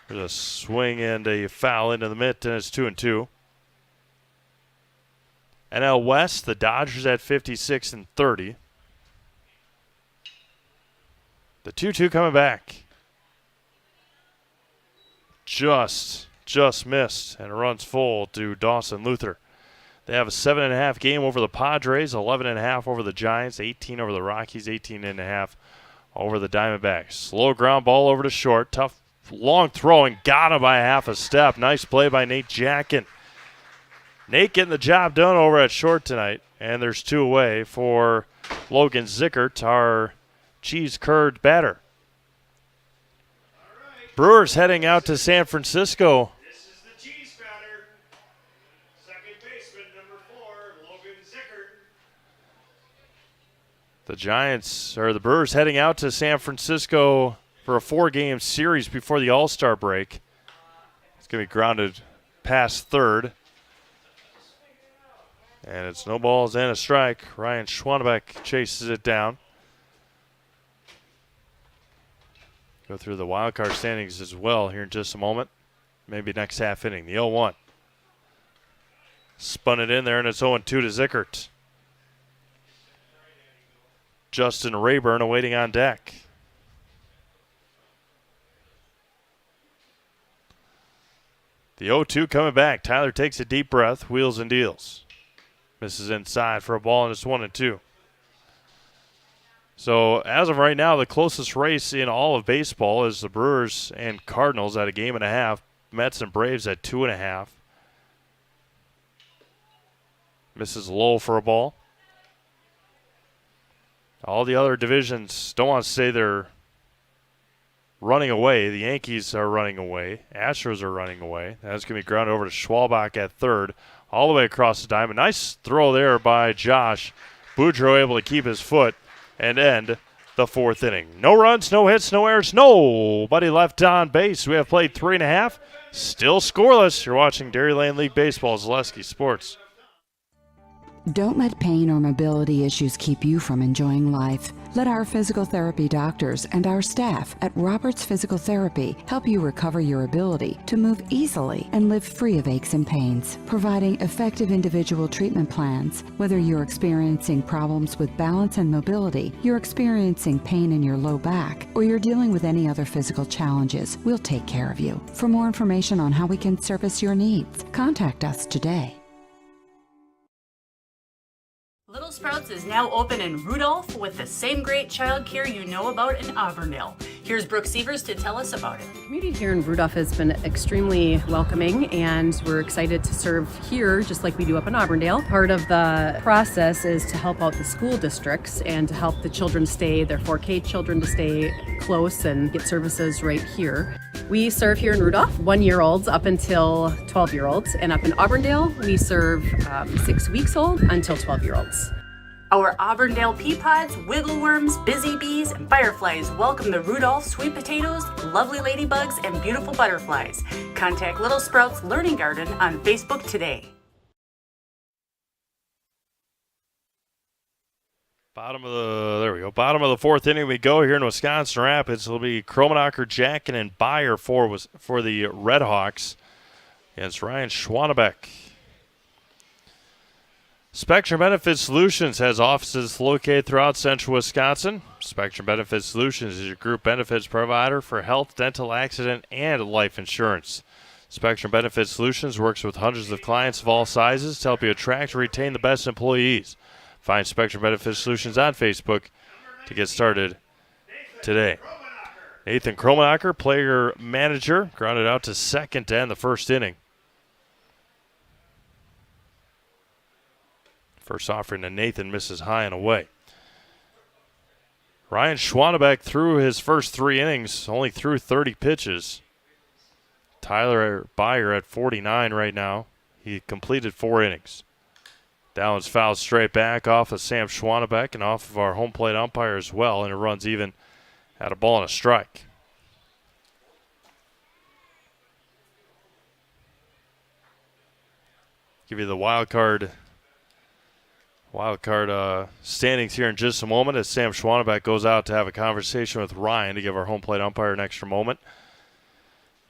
There's a swing and a foul into the mitt, and it's 2-2. NL West, the Dodgers at 56-30. The 2-2 coming back. Just missed, and it runs full to Dawson Luther. They have a 7.5 game over the Padres, 11.5 over the Giants, 18 over the Rockies, 18.5 over the Diamondbacks. Slow ground ball over to short. Tough long throw and got him by half a step. Nice play by Nate Jackin. Nate getting the job done over at short tonight. And there's 2 away for Logan Zickert, our cheese-curd batter. Brewers heading out to San Francisco. This is the cheese batter. Second baseman, number 4, Logan Zickert. The Brewers heading out to San Francisco for a 4-game series before the All-Star break. It's going to be grounded past third. And it's no balls and a strike. Ryan Schwannbeck chases it down. Go through the wild card standings as well here in just a moment. Maybe next half inning. The 0-1. Spun it in there, and it's 0-2 to Zickert. Justin Rayburn awaiting on deck. The 0-2 coming back. Tyler takes a deep breath, wheels and deals. Misses inside for a ball, and it's 1-2. So as of right now, the closest race in all of baseball is the Brewers and Cardinals at a 1.5. Mets and Braves at 2.5. Misses low for a ball. All the other divisions, don't want to say they're running away. The Yankees are running away. Astros are running away. That's going to be grounded over to Schwalbach at third, all the way across the diamond. Nice throw there by Josh. Boudreaux able to keep his foot and end the 4th inning. No runs, no hits, no errors, nobody left on base. We have played 3.5. Still scoreless. You're watching Dairyland League Baseball, Zaleski Sports. Don't let pain or mobility issues keep you from enjoying life. Let our physical therapy doctors and our staff at Roberts Physical Therapy help you recover your ability to move easily and live free of aches and pains, providing effective individual treatment plans. Whether you're experiencing problems with balance and mobility, you're experiencing pain in your low back, or you're dealing with any other physical challenges, we'll take care of you. For more information on how we can service your needs, contact us today. Little Sprouts is now open in Rudolph with the same great child care you know about in Auburndale. Here's Brooke Sievers to tell us about it. The community here in Rudolph has been extremely welcoming, and we're excited to serve here just like we do up in Auburndale. Part of the process is to help out the school districts and to help the children stay, their 4K children to stay close and get services right here. We serve here in Rudolph 1-year-olds up until 12-year-olds, and up in Auburndale we serve 6 weeks old until 12-year-olds. Our Auburndale pea pods, wiggle worms, busy bees, and fireflies welcome the Rudolph sweet potatoes, lovely ladybugs, and beautiful butterflies. Contact Little Sprouts Learning Garden on Facebook today. Bottom of the 4th inning we go here in Wisconsin Rapids. It'll be Kromnocker, Jackin, and Bayer for the Redhawks against Ryan Schwannbeck. Spectrum Benefit Solutions has offices located throughout central Wisconsin. Spectrum Benefit Solutions is your group benefits provider for health, dental, accident, and life insurance. Spectrum Benefit Solutions works with hundreds of clients of all sizes to help you attract and retain the best employees. Find Spectrum Benefit Solutions on Facebook to get started today. Nathan Kromnocker, player manager, grounded out to second to end the first inning. First offering to Nathan misses high and away. Ryan Schwannbeck threw his first 3 innings, only threw 30 pitches. Tyler Byer at 49 right now. He completed 4 innings. That one's fouled straight back off of Sam Schwannbeck and off of our home plate umpire as well, and it runs even at a ball and a strike. Give you the wild card standings here in just a moment as Sam Schwannbeck goes out to have a conversation with Ryan to give our home plate umpire an extra moment.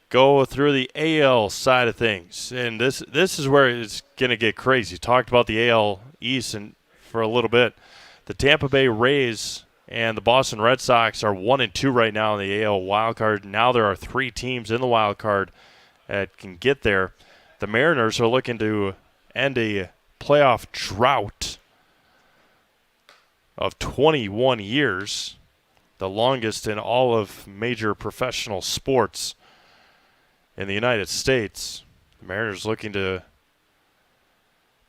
Go through the AL side of things, and this is where it's going to get crazy. Talked about the AL East for a little bit. The Tampa Bay Rays and the Boston Red Sox are 1-2 right now in the AL wildcard. Now there are 3 teams in the wildcard that can get there. The Mariners are looking to end a playoff drought of 21 years, the longest in all of major professional sports in the United States. The Mariners looking to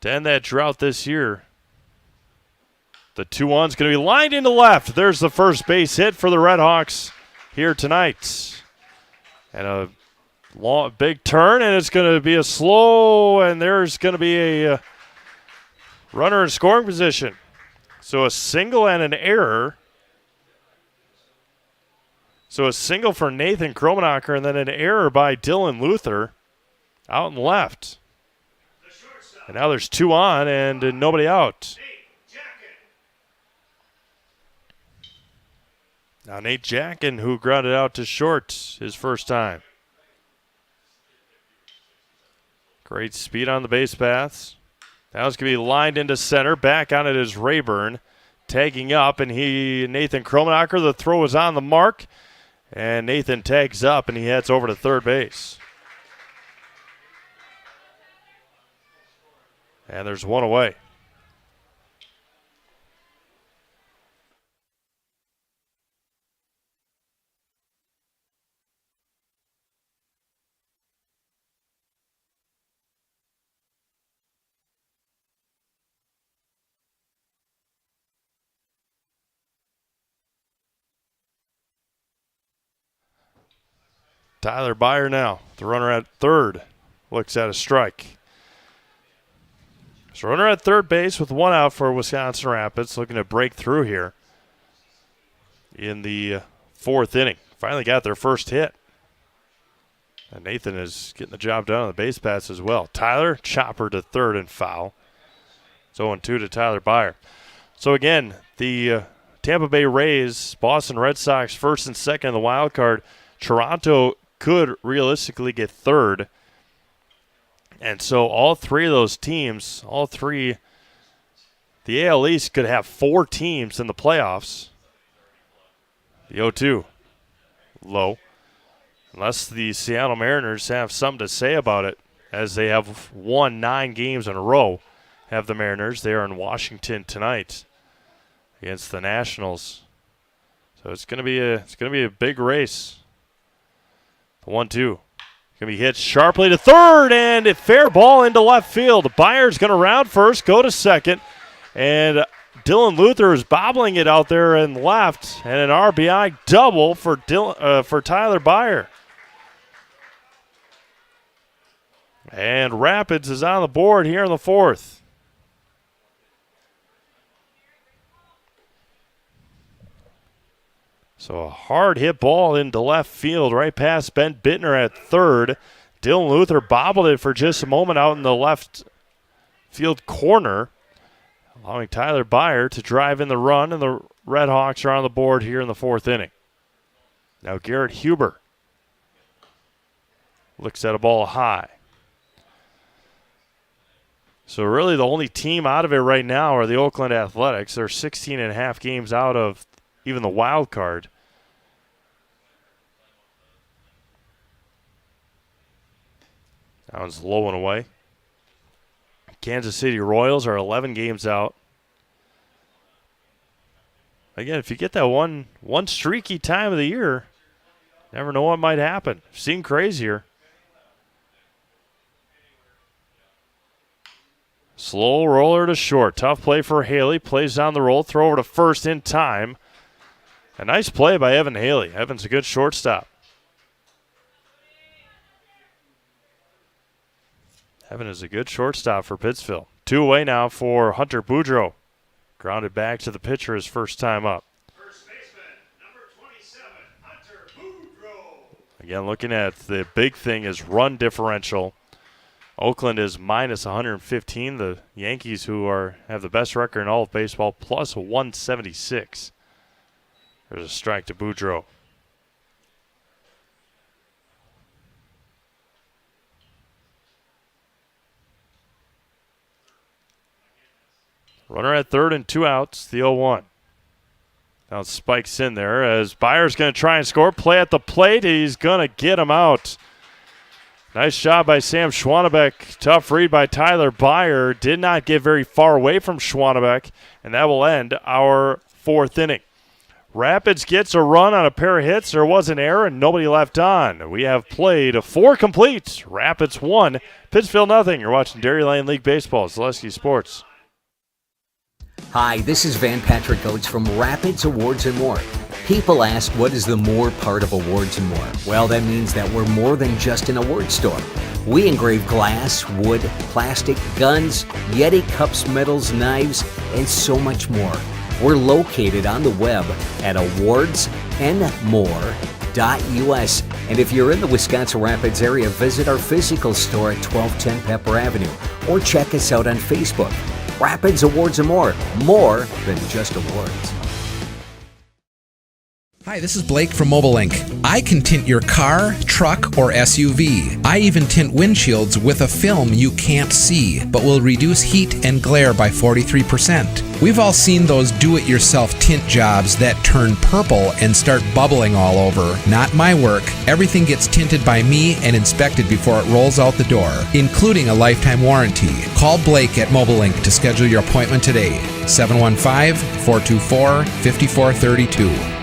end that drought this year. The 2-1's going to be lined into left. There's the first base hit for the Redhawks here tonight. And a big turn, and it's going to be a slow, and there's going to be a runner in scoring position. So a single and an error. So a single for Nathan Kromnocker, and then an error by Dylan Luther out and left. And now there's 2 on and nobody out. Now Nate Jackin, who grounded out to short his first time. Great speed on the base paths. Now it's going to be lined into center. Back on it is Rayburn. Tagging up, and Nathan Kromnocker, the throw is on the mark. And Nathan tags up, and he heads over to third base. And there's 1 away. Tyler Byer now, the runner at third, looks at a strike. So runner at third base with 1 out for Wisconsin Rapids, looking to break through here in the 4th inning. Finally got their first hit. And Nathan is getting the job done on the base paths as well. Tyler, chopper to third and foul. It's 0-2 to Tyler Byer. So again, the Tampa Bay Rays, Boston Red Sox first and second in the wild card. Toronto could realistically get third. And so all 3 of those teams, the AL East could have 4 teams in the playoffs. The 0-2, low. Unless the Seattle Mariners have something to say about it, as they have won 9 games in a row, have the Mariners. They are in Washington tonight against the Nationals. So it's going to be a big race. The 1-2. Going to be hit sharply to third, and a fair ball into left field. Byer's going to round first, go to second, and Dylan Luther is bobbling it out there in left, and an RBI double for Tyler Byer. And Rapids is on the board here in the 4th. So a hard hit ball into left field right past Ben Bittner at third. Dylan Luther bobbled it for just a moment out in the left field corner, allowing Tyler Byer to drive in the run, and the Redhawks are on the board here in the 4th inning. Now Garrett Huber looks at a ball high. So really the only team out of it right now are the Oakland Athletics. They're 16 and a half games out of even the wild card. That one's low and away. Kansas City Royals are 11 games out. Again, if you get that one streaky time of the year, Never know what might happen. Seen crazier. Slow roller to short. Tough play for Haley. Plays down the roll. Throw over to first in time. A nice play by Evan Haley. Evan's a good shortstop. Evan is a good shortstop for Pittsville. 2 away now for Hunter Boudreau. Grounded back to the pitcher his first time up. First baseman, number 27, Hunter Boudreau. Again, looking at the big thing is run differential. Oakland is minus 115. The Yankees, who have the best record in all of baseball, plus 176. There's a strike to Boudreau. Runner at third and 2 outs, the 0-1. Now spikes in there as Byer's going to try and score. Play at the plate. He's going to get him out. Nice job by Sam Schwannbeck. Tough read by Tyler Byer. Did not get very far away from Schwannbeck, and that will end our 4th inning. Rapids gets a run on a pair of hits. There was an error and nobody left on. We have played 4 complete. Rapids 1, Pittsville nothing. You're watching Dairyland League Baseball. Zaleski Sports. Hi, this is Van Patrick Oates from Rapids Awards and More. People ask, what is the more part of Awards and More? Well, that means that we're more than just an award store. We engrave glass, wood, plastic, guns, Yeti cups, medals, knives, and so much more. We're located on the web at awardsandmore.us. And if you're in the Wisconsin Rapids area, visit our physical store at 1210 Pepper Avenue or check us out on Facebook. Rapids Awards and More than just awards. Hi, this is Blake from Mobile Link. I can tint your car, truck, or SUV. I even tint windshields with a film you can't see, but will reduce heat and glare by 43%. We've all seen those do-it-yourself tint jobs that turn purple and start bubbling all over. Not my work. Everything gets tinted by me and inspected before it rolls out the door, including a lifetime warranty. Call Blake at Mobile Link to schedule your appointment today. 715-424-5432.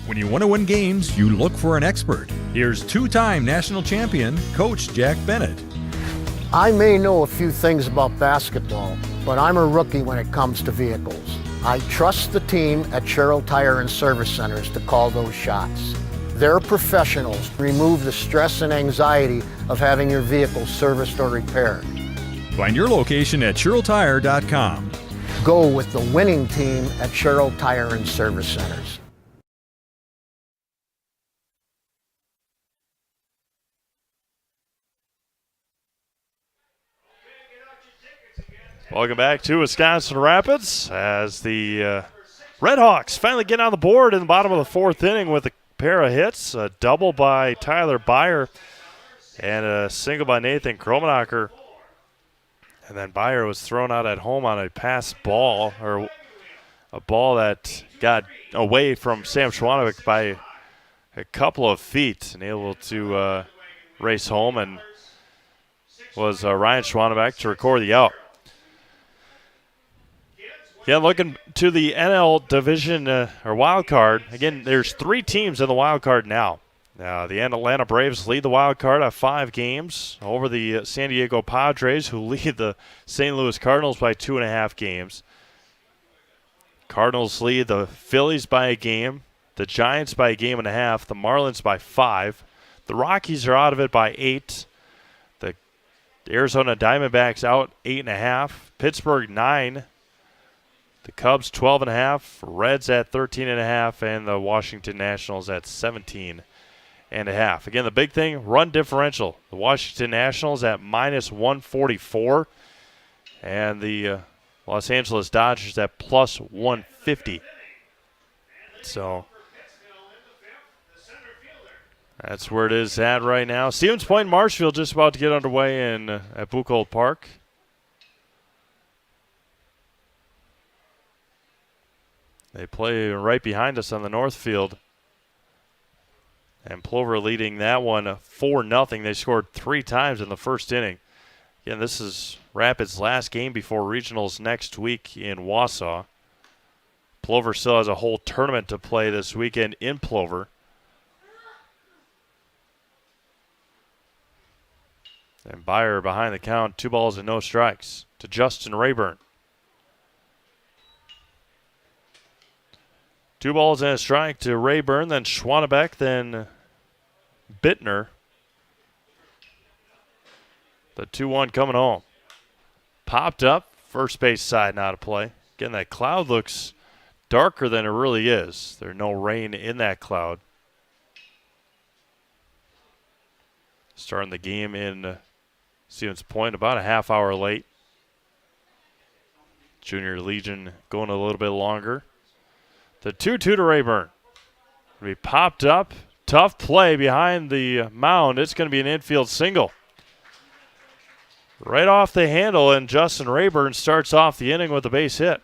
When you want to win games, you look for an expert. Here's 2-time national champion, Coach Jack Bennett. I may know a few things about basketball, but I'm a rookie when it comes to vehicles. I trust the team at Sherrill Tire and Service Centers to call those shots. They're professionals. Remove the stress and anxiety of having your vehicle serviced or repaired. Find your location at SherrillTire.com. Go with the winning team at Sherrill Tire and Service Centers. Welcome back to Wisconsin Rapids as the Redhawks finally get on the board in the bottom of the 4th inning with a pair of hits, a double by Tyler Byer and a single by Nathan Kromnocker. And then Byer was thrown out at home on a pass ball, or a ball that got away from Sam Schwannbeck by a couple of feet and able to race home, and was Ryan Schwannbeck to record the out. Yeah, looking to the NL division or wild card. Again, there's 3 teams in the wild card now. The Atlanta Braves lead the wild card at 5 games over the San Diego Padres, who lead the St. Louis Cardinals by 2.5 games. Cardinals lead the Phillies by a game, the Giants by 1.5 games, the Marlins by 5. The Rockies are out of it by 8. The Arizona Diamondbacks out 8.5. Pittsburgh 9. The Cubs 12.5, Reds at 13.5, and the Washington Nationals at 17.5. Again, the big thing, run differential. The Washington Nationals at minus 144, and the Los Angeles Dodgers at plus 150. So that's where it is at right now. Stevens Point, Marshfield just about to get underway at Buchholz Park. They play right behind us on the north field. And Plover leading that one 4-0. They scored 3 times in the first inning. Again, this is Rapids' last game before regionals next week in Wausau. Plover still has a whole tournament to play this weekend in Plover. And Byer behind the count, 2 balls and no strikes to Justin Rayburn. 2 balls and a strike to Rayburn, then Schwannbeck, then Bittner. The 2-1 coming home. Popped up, first base side now to play. Again, that cloud looks darker than it really is. There's no rain in that cloud. Starting the game in Stevens Point about a half hour late. Junior Legion going a little bit longer. The 2-2 to Rayburn. Be popped up. Tough play behind the mound. It's going to be an infield single. Right off the handle, and Justin Rayburn starts off the inning with a base hit.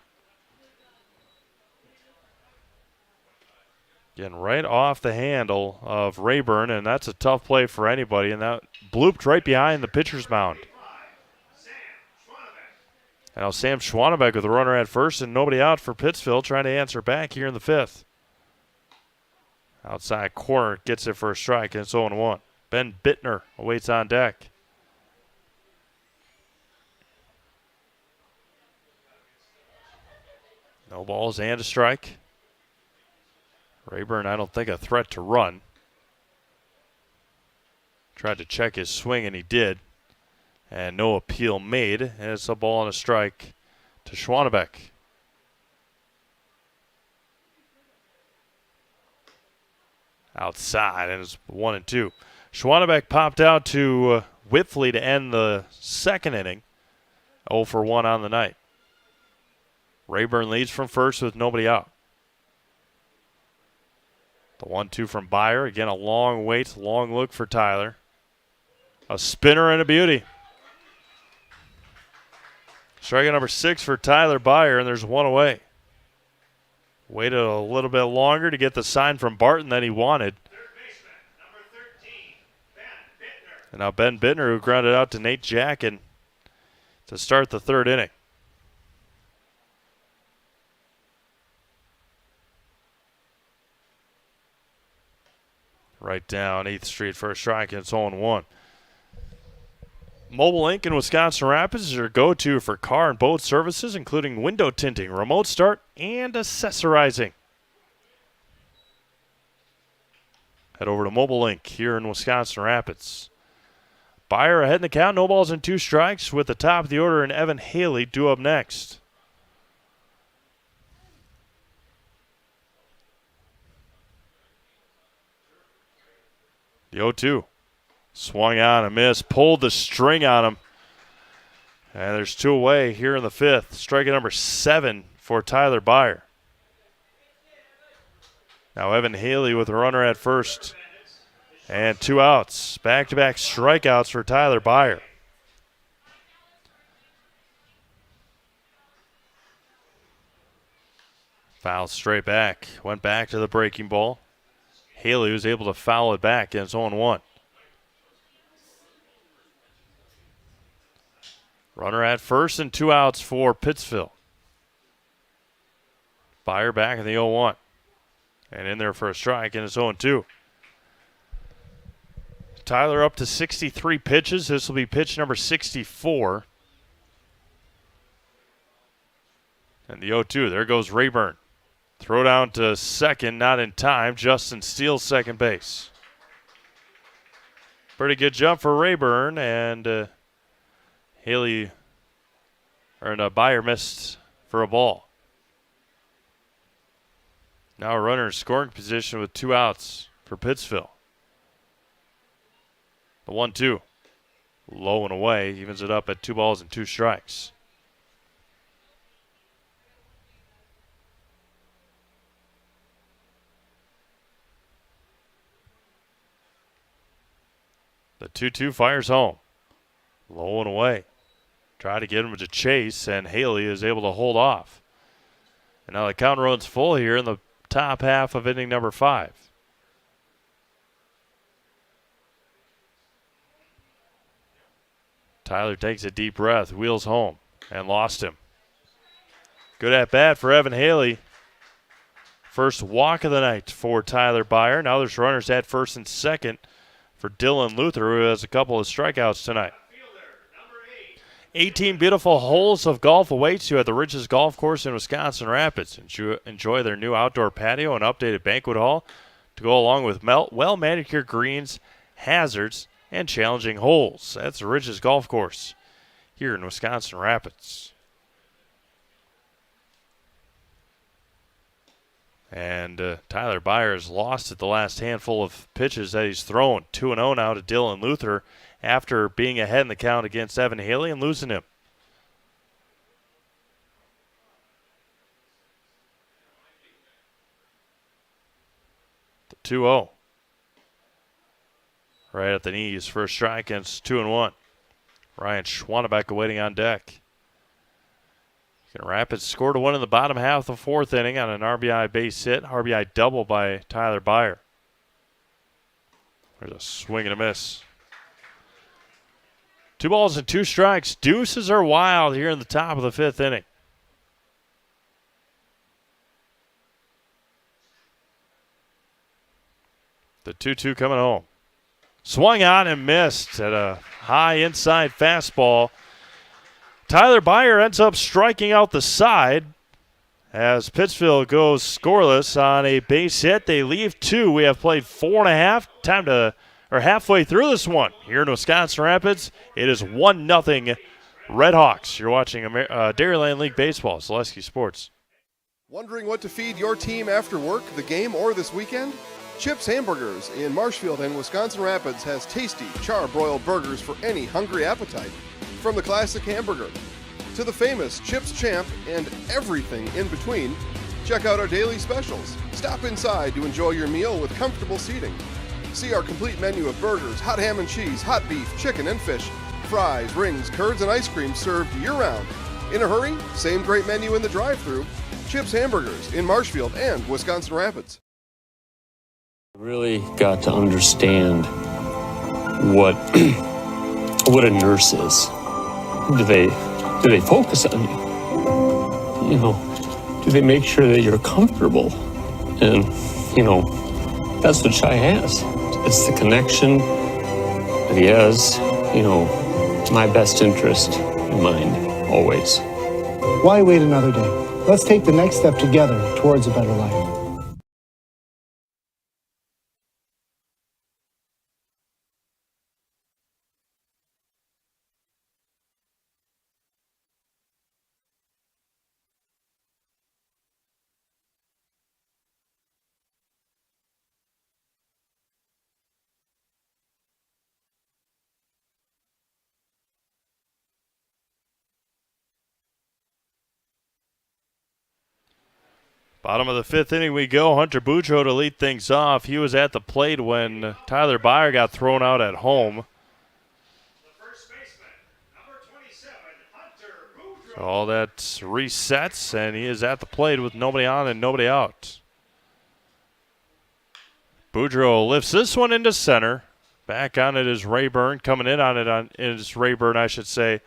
Again, right off the handle of Rayburn, and that's a tough play for anybody, and that blooped right behind the pitcher's mound. And now Sam Schwannbeck with a runner at first and nobody out for Pittsville, trying to answer back here in the 5th. Outside corner, gets it for a strike, and it's 0-1. Ben Bittner awaits on deck. No balls and a strike. Rayburn, I don't think a threat to run. Tried to check his swing, and he did. And no appeal made, and it's a ball and a strike to Schwannbeck. Outside, and it's 1-2. Schwannbeck popped out to Whitfley to end the second inning. 0 for 1 on the night. Rayburn leads from first with nobody out. The 1-2 from Byer. Again, a long wait, long look for Tyler. A spinner and a beauty. Strikeout number 6 for Tyler Byer, and there's 1 away. Waited a little bit longer to get the sign from Barton that he wanted. And now Ben Bittner, who grounded out to Nate Jackin to start the 3rd inning. Right down 8th Street for a strike, and it's 0-1. Mobile Inc. in Wisconsin Rapids is your go-to for car and boat services, including window tinting, remote start, and accessorizing. Head over to Mobile Inc. here in Wisconsin Rapids. Byer ahead in the count, no balls and 2 strikes with the top of the order, and Evan Haley due up next. The 0-2. Swung on a miss, pulled the string on him. And there's 2 away here in the 5th. Strikeout number 7 for Tyler Byer. Now Evan Haley with a runner at first. And 2 outs. Back-to-back strikeouts for Tyler Byer. Foul straight back. Went back to the breaking ball. Haley was able to foul it back, and it's 0-1. Runner at first and 2 outs for Pittsville. Byer back in the 0-1. And in there for a strike, and it's 0-2. Tyler up to 63 pitches. This will be pitch number 64. And the 0-2, there goes Rayburn. Throw down to second, not in time. Justin steals second base. Pretty good jump for Rayburn, and Byer missed for a ball. Now a runner in scoring position with 2 outs for Pittsville. The 1-2, low and away, evens it up at 2 balls and 2 strikes. The 2-2 fires home. Low and away. Try to get him to chase, and Haley is able to hold off. And now the count runs full here in the top half of inning number 5. Tyler takes a deep breath, wheels home, and lost him. Good at bat for Evan Haley. First walk of the night for Tyler Byer. Now there's runners at first and second for Dylan Luther, who has a couple of strikeouts tonight. 18 beautiful holes of golf awaits you at the Ridges Golf Course in Wisconsin Rapids. Enjoy their new outdoor patio and updated banquet hall to go along with well-manicured greens, hazards, and challenging holes. That's the Ridges Golf Course here in Wisconsin Rapids. And Tyler Byer has lost at the last handful of pitches that he's thrown. 2-0 now to Dylan Luther after being ahead in the count against Evan Haley and losing him. The 2-0. Right at the knees for a strike, and it's 2-1. Ryan Schwannbeck awaiting on deck. Rapids scored a 1 in the bottom half of the 4th inning on an RBI base hit. RBI double by Tyler Byer. There's a swing and a miss. 2 balls and 2 strikes. Deuces are wild here in the top of the 5th inning. The 2-2 coming home. Swung on and missed at a high inside fastball. Tyler Byer ends up striking out the side as Pittsville goes scoreless on a base hit. They leave 2. We have played 4.5. Halfway through this one here in Wisconsin Rapids. It is 1-0 Redhawks. You're watching Dairyland League Baseball, Zaleski Sports. Wondering what to feed your team after work, the game, or this weekend? Chips Hamburgers in Marshfield and Wisconsin Rapids has tasty char-broiled burgers for any hungry appetite. From the classic hamburger to the famous Chips Champ and everything in between, check out our daily specials. Stop inside to enjoy your meal with comfortable seating. See our complete menu of burgers, hot ham and cheese, hot beef, chicken and fish, fries, rings, curds, and ice cream served year-round. In a hurry? Same great menu in the drive-thru. Chips Hamburgers in Marshfield and Wisconsin Rapids. Really got to understand what a nurse is. Do they focus on you? You know, do they make sure that you're comfortable? And, you know, that's what Shai has. It's the connection that he has, you know, my best interest in mind, always. Why wait another day? Let's take the next step together towards a better life. Bottom of the 5th inning we go. Hunter Boudreau to lead things off. He was at the plate when Tyler Byer got thrown out at home. So all that resets, and he is at the plate with nobody on and nobody out. Boudreau lifts this one into center. Back on it is Rayburn. Coming in on it is Rayburn, I should say.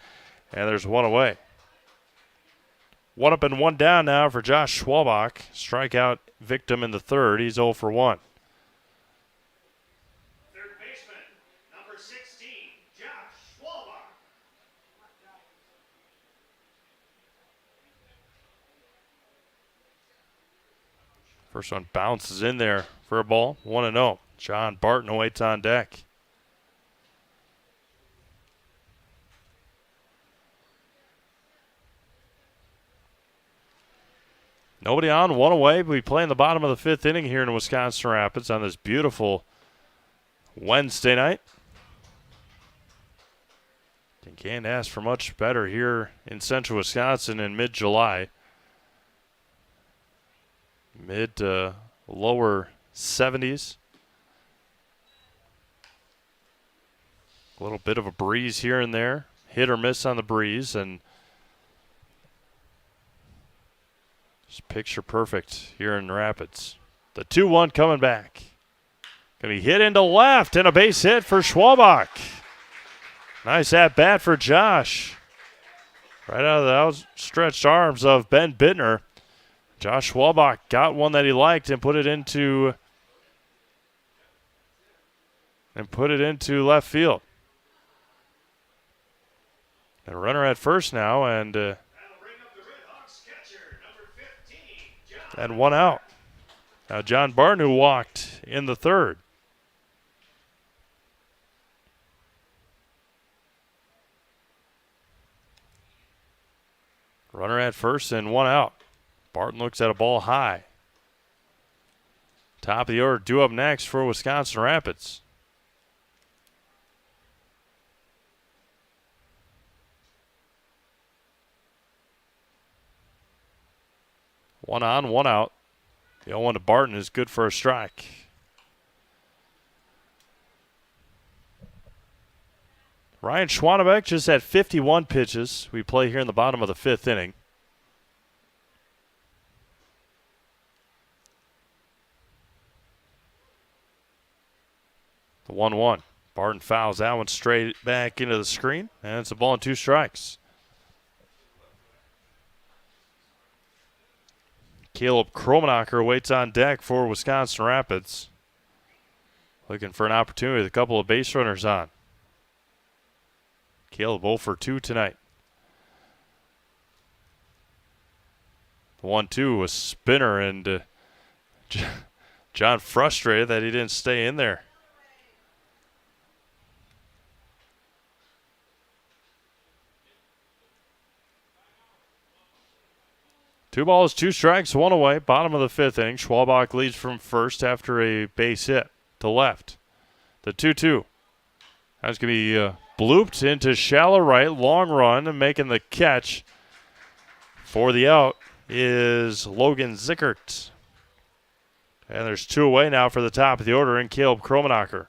And there's one away. 1 up and 1 down now for Josh Schwannbeck. Strikeout victim in the 3rd. He's 0 for 1. Third baseman, number 16, Josh Schwannbeck. First one bounces in there for a ball. 1-0. John Barton waits on deck. Nobody on, 1 away. We play in the bottom of the 5th inning here in Wisconsin Rapids on this beautiful Wednesday night. You can't ask for much better here in central Wisconsin in mid-July. Mid to lower 70s. A little bit of a breeze here and there. Hit or miss on the breeze, and just picture perfect here in Rapids. The 2-1 coming back. Going to be hit into left, and a base hit for Schwannbeck. Nice at-bat for Josh. Right out of the outstretched arms of Ben Bittner. Josh Schwannbeck got one that he liked and put it into left field. And a runner at first now, and one out. Now John Barton, who walked in the third. Runner at first and one out. Barton looks at a ball high. Top of the order due up next for Wisconsin Rapids. One on, one out. The 0-1 to Barton is good for a strike. Ryan Schwannbeck just had 51 pitches. We play here in the bottom of the 5th inning. The 1-1. Barton fouls that one straight back into the screen, and it's a ball and 2 strikes. Caleb Kromnocker waits on deck for Wisconsin Rapids. Looking for an opportunity with a couple of base runners on. Caleb 0 for 2 tonight. The 1-2 was spinner, and John frustrated that he didn't stay in there. Two balls, 2 strikes, 1 away. Bottom of the 5th inning. Schwannbeck leads from first after a base hit to left. The 2-2. That's going to be blooped into shallow right. Long run, and making the catch for the out is Logan Zickert. And there's 2 away now for the top of the order in Caleb Kromnocker.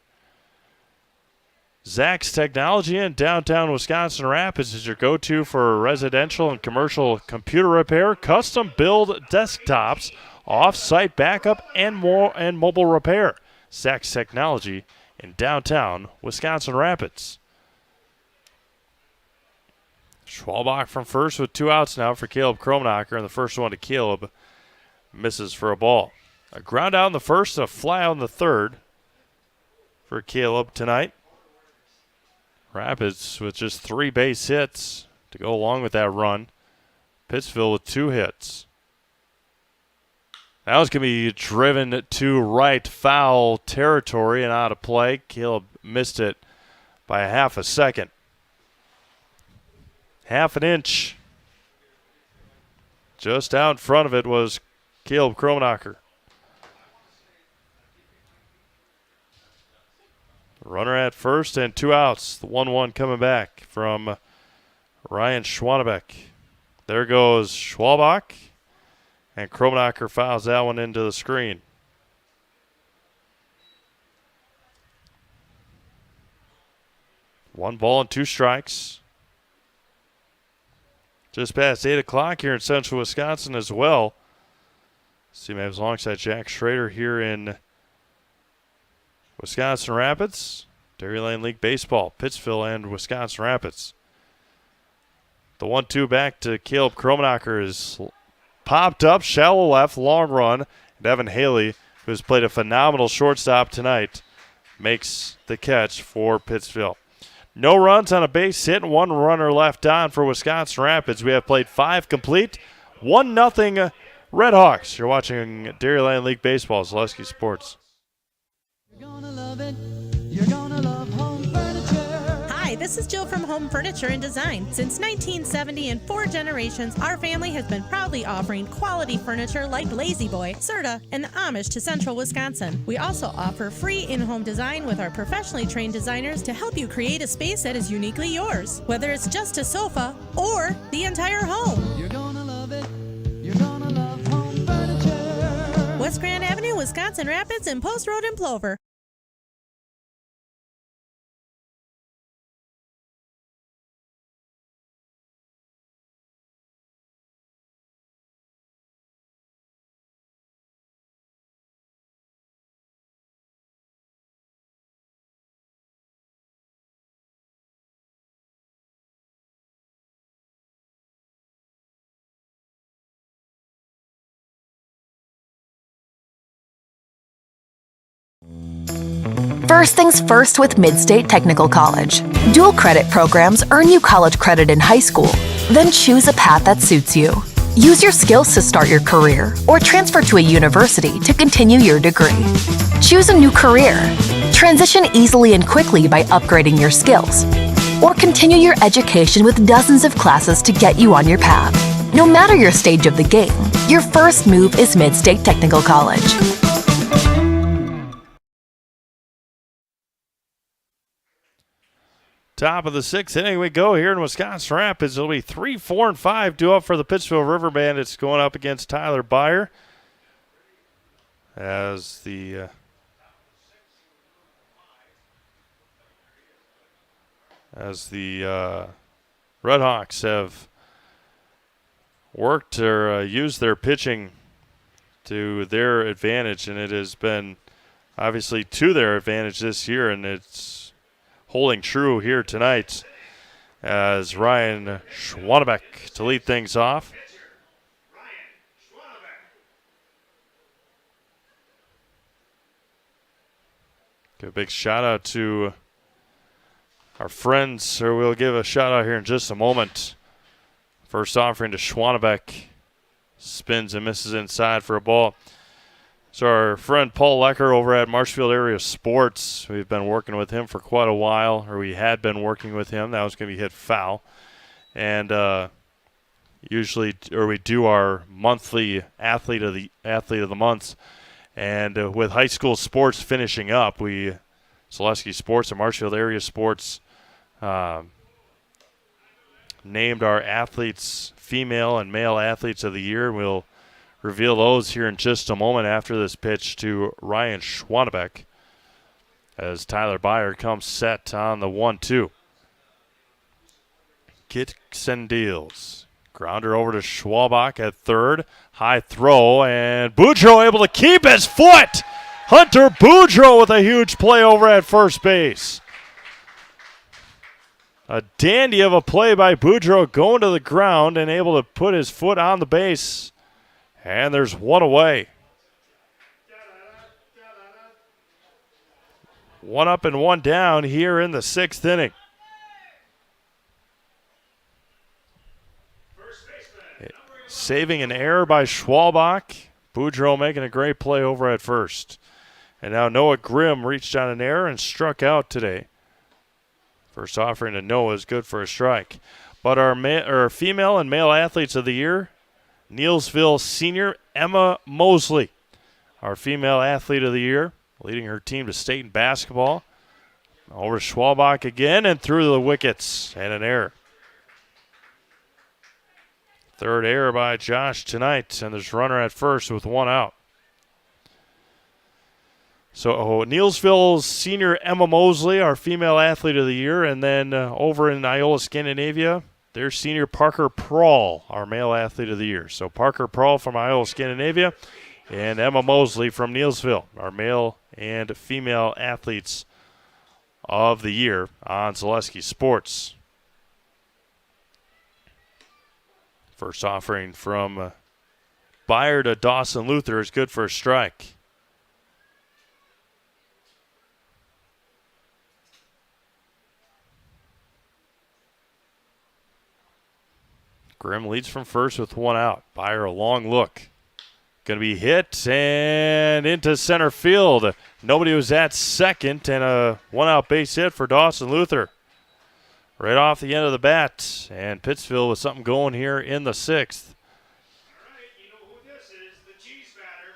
Zach's Technology in downtown Wisconsin Rapids is your go-to for residential and commercial computer repair, custom build desktops, off-site backup, and mobile repair. Zach's Technology in downtown Wisconsin Rapids. Schwannbeck from first with 2 outs now for Caleb Kromnocker, and the first one to Caleb misses for a ball. A ground out in the first, a fly out in the third for Caleb tonight. Rapids with just 3 base hits to go along with that run. Pittsville with 2 hits. Now it's going to be driven to right foul territory and out of play. Caleb missed it by a half a second. Half an inch. Just out in front of it was Caleb Kromnocker. Runner at first and 2 outs. The 1-1 coming back from Ryan Schwannbeck. There goes Schwannbeck. And Kromnocker fouls that one into the screen. One ball and 2 strikes. Just past 8 o'clock here in central Wisconsin as well. C-Mavs alongside Jack Schrader here in Wisconsin Rapids. Dairyland League Baseball, Pittsville and Wisconsin Rapids. The 1-2 back to Caleb Kromnocker is popped up, shallow left, long run. And Evan Haley, who has played a phenomenal shortstop tonight, makes the catch for Pittsville. No runs on a base hit and 1 runner left on for Wisconsin Rapids. We have played 5 complete, 1-0 Redhawks. You're watching Dairyland League Baseball, Zaleski Sports. Hi, this is Jill from Home Furniture and Design. Since 1970 and 4 generations, our family has been proudly offering quality furniture like Lazy Boy, Serta, and the Amish to central Wisconsin. We also offer free in-home design with our professionally trained designers to help you create a space that is uniquely yours, whether it's just a sofa or the entire home. You're gonna love it. You're gonna love Home Furniture. West Grand Avenue, Wisconsin Rapids, and Post Road in Plover. First things first with Mid-State Technical College. Dual credit programs earn you college credit in high school. Then choose a path that suits you. Use your skills to start your career or transfer to a university to continue your degree. Choose a new career. Transition easily and quickly by upgrading your skills. Or continue your education with dozens of classes to get you on your path. No matter your stage of the game, your first move is Mid-State Technical College. Top of the sixth inning we go here in Wisconsin Rapids. It'll be 3, 4, and 5 due up for the Pittsville River Bandits going up against Tyler Byer. As the Redhawks have worked or used their pitching to their advantage, and it has been obviously to their advantage this year, and it's holding true here tonight as Ryan Schwannbeck to lead things off. Give a big shout out to our friends, or we'll give a shout out here in just a moment. First offering to Schwannbeck, spins and misses inside for a ball. So our friend Paul Lecker over at Marshfield Area Sports, we've been working with him for quite a while, or we had been working with him. That was going to be hit foul. And we do our monthly athlete of the months. And with high school sports finishing up, Zaleski Sports and Marshfield Area Sports named our athletes, female and male athletes of the year. We'll reveal those here in just a moment after this pitch to Ryan Schwannbeck as Tyler Byer comes set on the 1-2. Kicks and deals. Grounder over to Schwalbach at third. High throw, and Boudreau able to keep his foot. Hunter Boudreau with a huge play over at first base. A dandy of a play by Boudreau going to the ground and able to put his foot on the base. And there's one away. One up and one down here in the sixth inning. Saving an error by Schwalbach. Boudreau making a great play over at first. And now Noah Grimm reached on an error and struck out today. First offering to Noah is good for a strike. But our female and male athletes of the year, Neilsville senior Emma Mosley, our female athlete of the year, leading her team to state in basketball. Over to Schwalbach again and through the wickets and an error. Third error by Josh tonight, and there's a runner at first with one out. So Neilsville's senior Emma Mosley, our female athlete of the year, and then over in Iola, Scandinavia, their senior Parker Prawl, our male athlete of the year. So Parker Prawl from Iola, Scandinavia, and Emma Mosley from Neilsville, our male and female athletes of the year on Zaleski Sports. First offering from Byer to Dawson Luther is good for a strike. Grimm leads from first with one out. Byer a long look. Going to be hit and into center field. Nobody was at second, and a one-out base hit for Dawson Luther. Right off the end of the bat, and Pittsville with something going here in the sixth. All right, you know who this is, the cheese batter.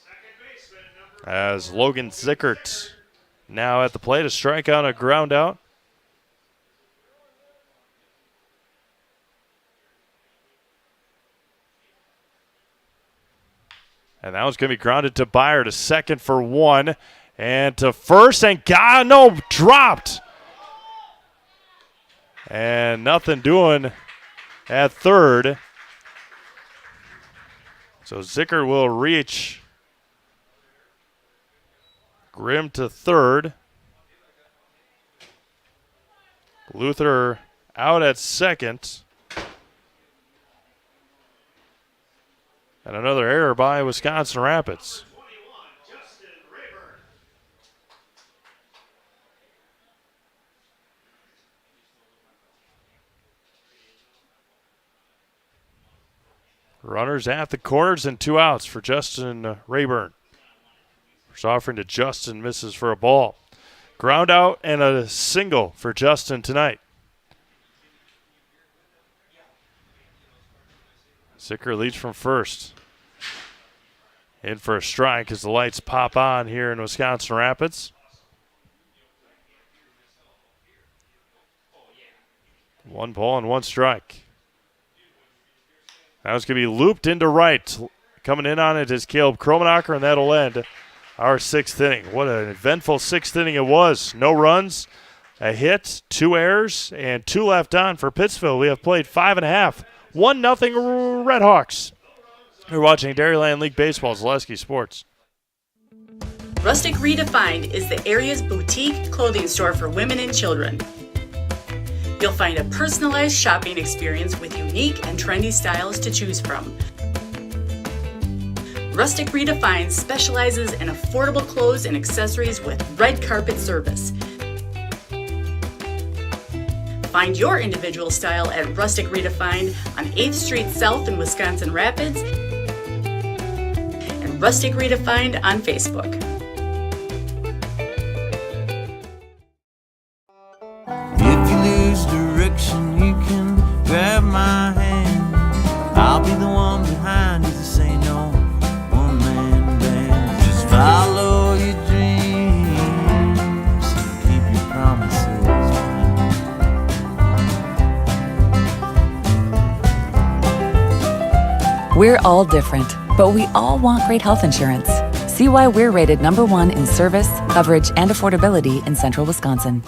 Second baseman, number As Logan Zickert now at the plate, a strikeout and a ground out. And that one's going to be grounded to Byer to second for one. And to first, and dropped. And nothing doing at third. So Zickert will reach. Grimm to third. Luther out at second. And another error by Wisconsin Rapids. Runners at the corners and 2 outs for Justin Rayburn. First offering to Justin, misses for a ball. Ground out and a single for Justin tonight. Zicker leads from first. In for a strike as the lights pop on here in Wisconsin Rapids. 1 ball and 1 strike. Now it's going to be looped into right. Coming in on it is Caleb Kromnocker, and that'll end our 6th inning. What an eventful 6th inning it was. No runs, a hit, 2 errors, and 2 left on for Pittsville. We have played 5.5. 1-0 Redhawks. You're watching Dairyland League Baseball, Zaleski Sports. Rustic Redefined is the area's boutique clothing store for women and children. You'll find a personalized shopping experience with unique and trendy styles to choose from. Rustic Redefined specializes in affordable clothes and accessories with red carpet service. Find your individual style at Rustic Redefined on 8th Street South in Wisconsin Rapids and Rustic Redefined on Facebook. If you lose direction, you can grab my hand. I'll be the one behind you to say no. One-man band. Just follow your dreams and keep your promises. We're all different, but we all want great health insurance. See why we're rated #1 in service, coverage, and affordability in Central Wisconsin.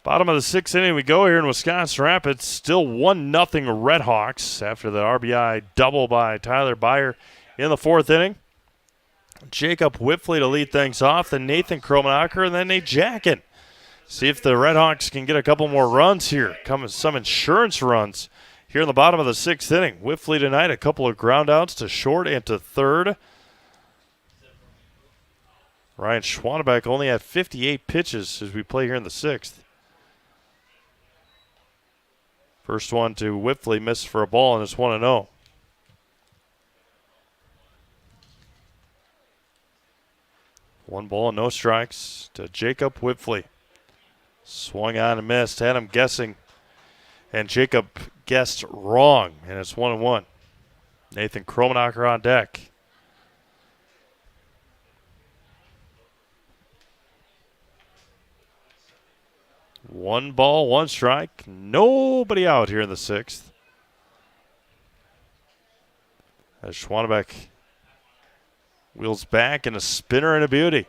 Bottom of the 6th inning we go here in Wisconsin Rapids. Still 1-0 Redhawks after the RBI double by Tyler Byer in the 4th inning. Jacob Whipfley to lead things off, then Nathan Kromnocker, and then Nate Jackin. See if the Redhawks can get a couple more runs here. Some insurance runs here in the bottom of the 6th inning. Whipfley tonight, a couple of ground outs to short and to third. Ryan Schwannbeck only had 58 pitches as we play here in the 6th. First one to Whipfley, missed for a ball, and it's 1-0. One ball and no strikes to Jacob Whipfley. Swung on and missed, had him guessing, and Jacob guessed wrong, and it's 1-1. Nathan Kromnocker on deck. One ball, 1 strike. Nobody out here in the 6th. As Schwannbeck wheels back and a spinner and a beauty.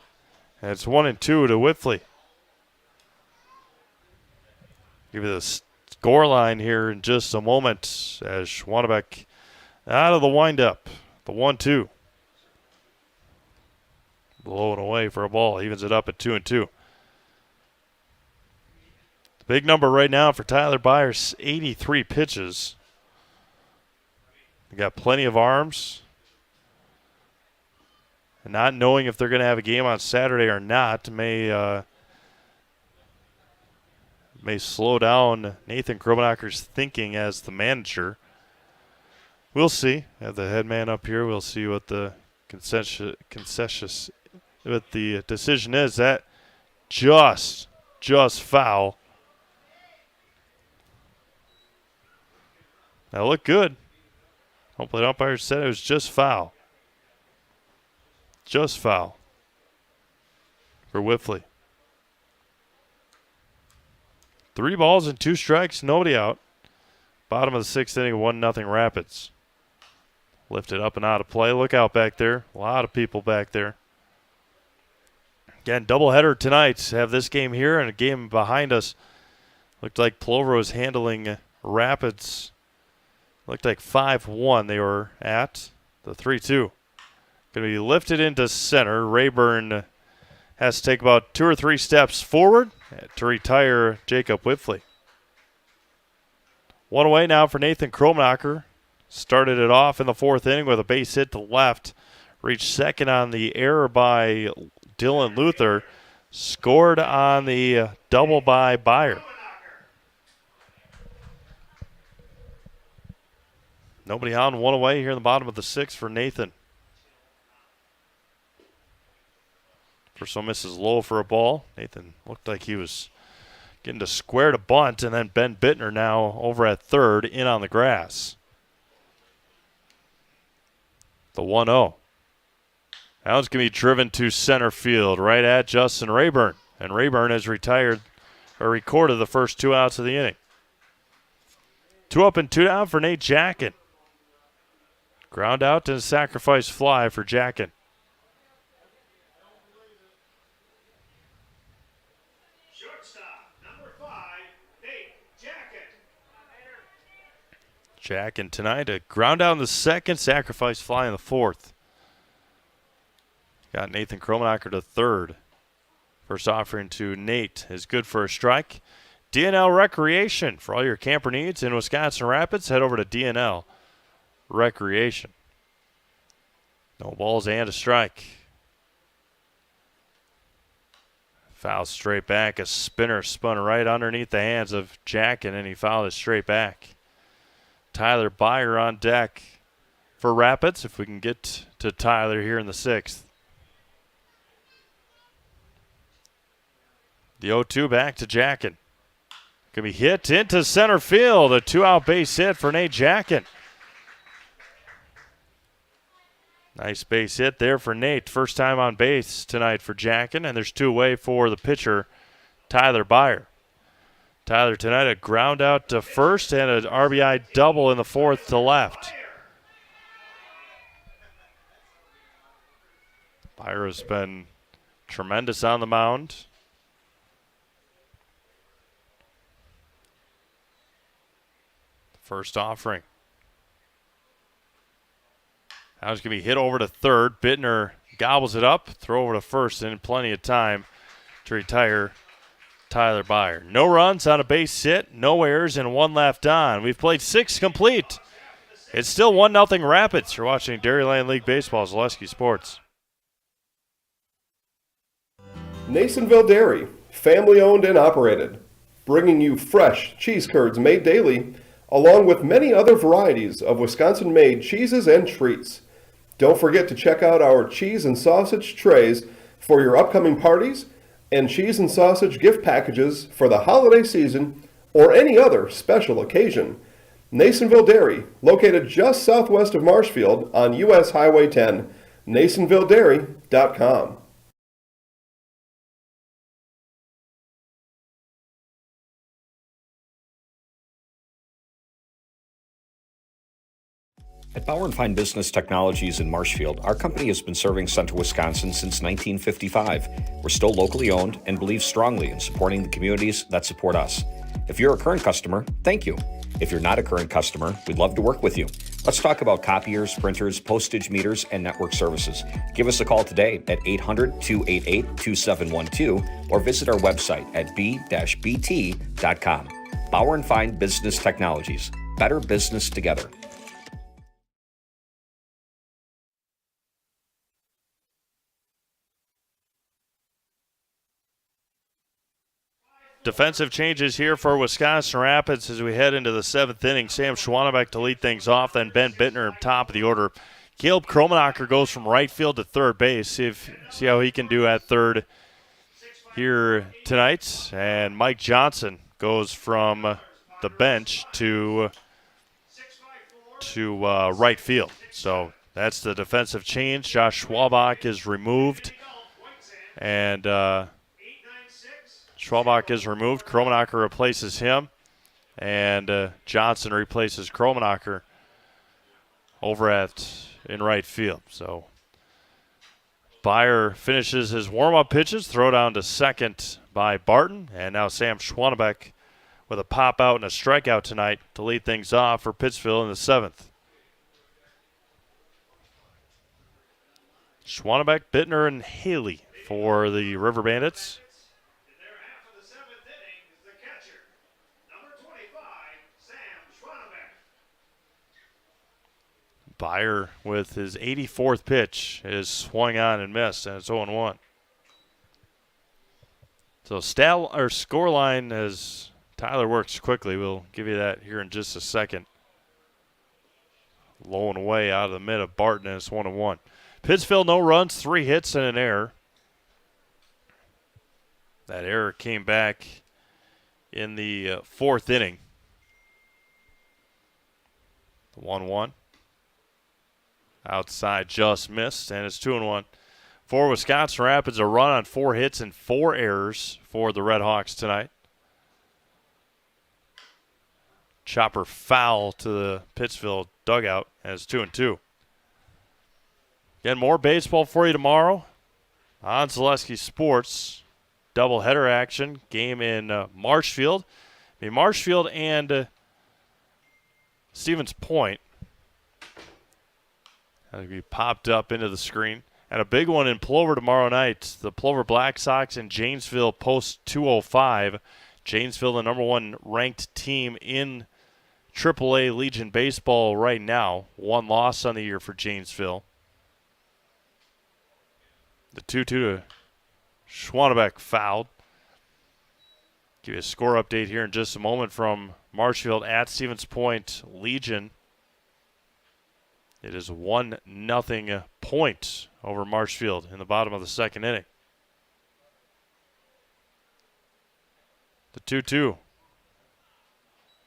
And it's 1-2 to Whipfley. Give you the score line here in just a moment as Schwannbeck out of the windup. The 1-2. Blowing away for a ball. Evens it up at 2-2. Big number right now for Tyler Byers, 83 pitches. They got plenty of arms. And not knowing if they're going to have a game on Saturday or not may slow down Nathan Kromnocker's thinking as the manager. We'll see. Have the head man up here. We'll see what the what the decision is. That just foul. That looked good. Hopefully the umpire said it was just foul. Just foul for Whipfley. 3 balls and 2 strikes, nobody out. Bottom of the 6th inning, 1-0 Rapids. Lifted up and out of play. Look out back there. A lot of people back there. Again, doubleheader tonight. Have this game here and a game behind us. Looked like Plover was handling Rapids. Looked like 5-1 they were at. The 3-2. Going to be lifted into center. Rayburn has to take about 2 or 3 steps forward to retire Jacob Whipfley. One away now for Nathan Kromnocker. Started it off in the fourth inning with a base hit to left. Reached second on the error by Dylan Luther. Scored on the double by Byer. Nobody on, one away here in the bottom of the sixth for Nathan. First one misses low for a ball. Nathan looked like he was getting to square to bunt, and then Ben Bittner now over at third in on the grass. The 1-0. That one's going to be driven to center field right at Justin Rayburn. And Rayburn has recorded the first 2 outs of the inning. 2 up and 2 down for Nate Jackin. Ground out and sacrifice fly for Jackin. Jackin tonight, a ground out in the second, sacrifice fly in the fourth. Got Nathan Kromnocker to third. First offering to Nate is good for a strike. DNL Recreation. For all your camper needs in Wisconsin Rapids, head over to DNL Recreation. No balls and a strike. Foul straight back. A spinner spun right underneath the hands of Jackin, and he fouled it straight back. Tyler Byer on deck for Rapids, if we can get to Tyler here in the sixth. The 0-2 back to Jackin. Going to be hit into center field. A 2-out base hit for Nate Jackin. Nice base hit there for Nate. First time on base tonight for Jackin, and there's 2 away for the pitcher, Tyler Byer. Tyler tonight a ground out to first and an RBI double in the fourth to left. Byer has been tremendous on the mound. First offering. Now it's going to be hit over to third. Bittner gobbles it up, throw over to first, and plenty of time to retire Tyler Byer. No runs on a base hit, no errors, and 1 left on. We've played 6 complete. It's still 1-0 Rapids. You're watching Dairyland League Baseball, Zaleski Sports. Nasonville Dairy, family owned and operated, bringing you fresh cheese curds made daily, along with many other varieties of Wisconsin-made cheeses and treats. Don't forget to check out our cheese and sausage trays for your upcoming parties and cheese and sausage gift packages for the holiday season or any other special occasion. Nasonville Dairy, located just southwest of Marshfield on US Highway 10, nasonvilledairy.com. At Bauer & Fine Business Technologies in Marshfield, our company has been serving Central Wisconsin since 1955. We're still locally owned and believe strongly in supporting the communities that support us. If you're a current customer, thank you. If you're not a current customer, we'd love to work with you. Let's talk about copiers, printers, postage meters, and network services. Give us a call today at 800-288-2712 or visit our website at b-bt.com. Bauer & Fine Business Technologies. Better business together. Defensive changes here for Wisconsin Rapids as we head into the 7th inning. Sam Schwannbeck to lead things off, then Ben Bittner top of the order. Caleb Kromnocker goes from right field to third base. See how he can do at third here tonight. And Mike Johnson goes from the bench to right field. So that's the defensive change. Josh Schwannbeck is removed. And Schwannbeck is removed. Kromnocker replaces him. And Johnson replaces Kromnocker over in right field. So Byer finishes his warm-up pitches. Throw down to second by Barton. And now Sam Schwannbeck with a pop-out and a strikeout tonight to lead things off for Pittsville in the 7th. Schwannbeck, Bittner, and Haley for the River Bandits. Byer with his 84th pitch is swung on and missed, and it's 0-1. So score line as Tyler works quickly. We'll give you that here in just a second. Low and away out of the mid of Barton, and it's 1-1. Pittsville, no runs, 3 hits and an error. That error came back in the 4th inning. 1-1. Outside just missed, and it's 2-1. For Wisconsin Rapids, a run on 4 hits and 4 errors for the Redhawks tonight. Chopper foul to the Pittsville dugout, and it's 2-2. Again, more baseball for you tomorrow on Zaleski Sports. Doubleheader action, game in Marshfield. Marshfield and Stevens Point. That'll be popped up into the screen. And a big one in Plover tomorrow night. The Plover Black Sox and Janesville post 205. Janesville, the number 1 ranked team in AAA Legion Baseball right now. 1 loss on the year for Janesville. The 2-2 to Schwannbeck fouled. Give you a score update here in just a moment from Marshfield at Stevens Point Legion. It is 1-0 point over Marshfield in the bottom of the 2nd inning. The 2-2.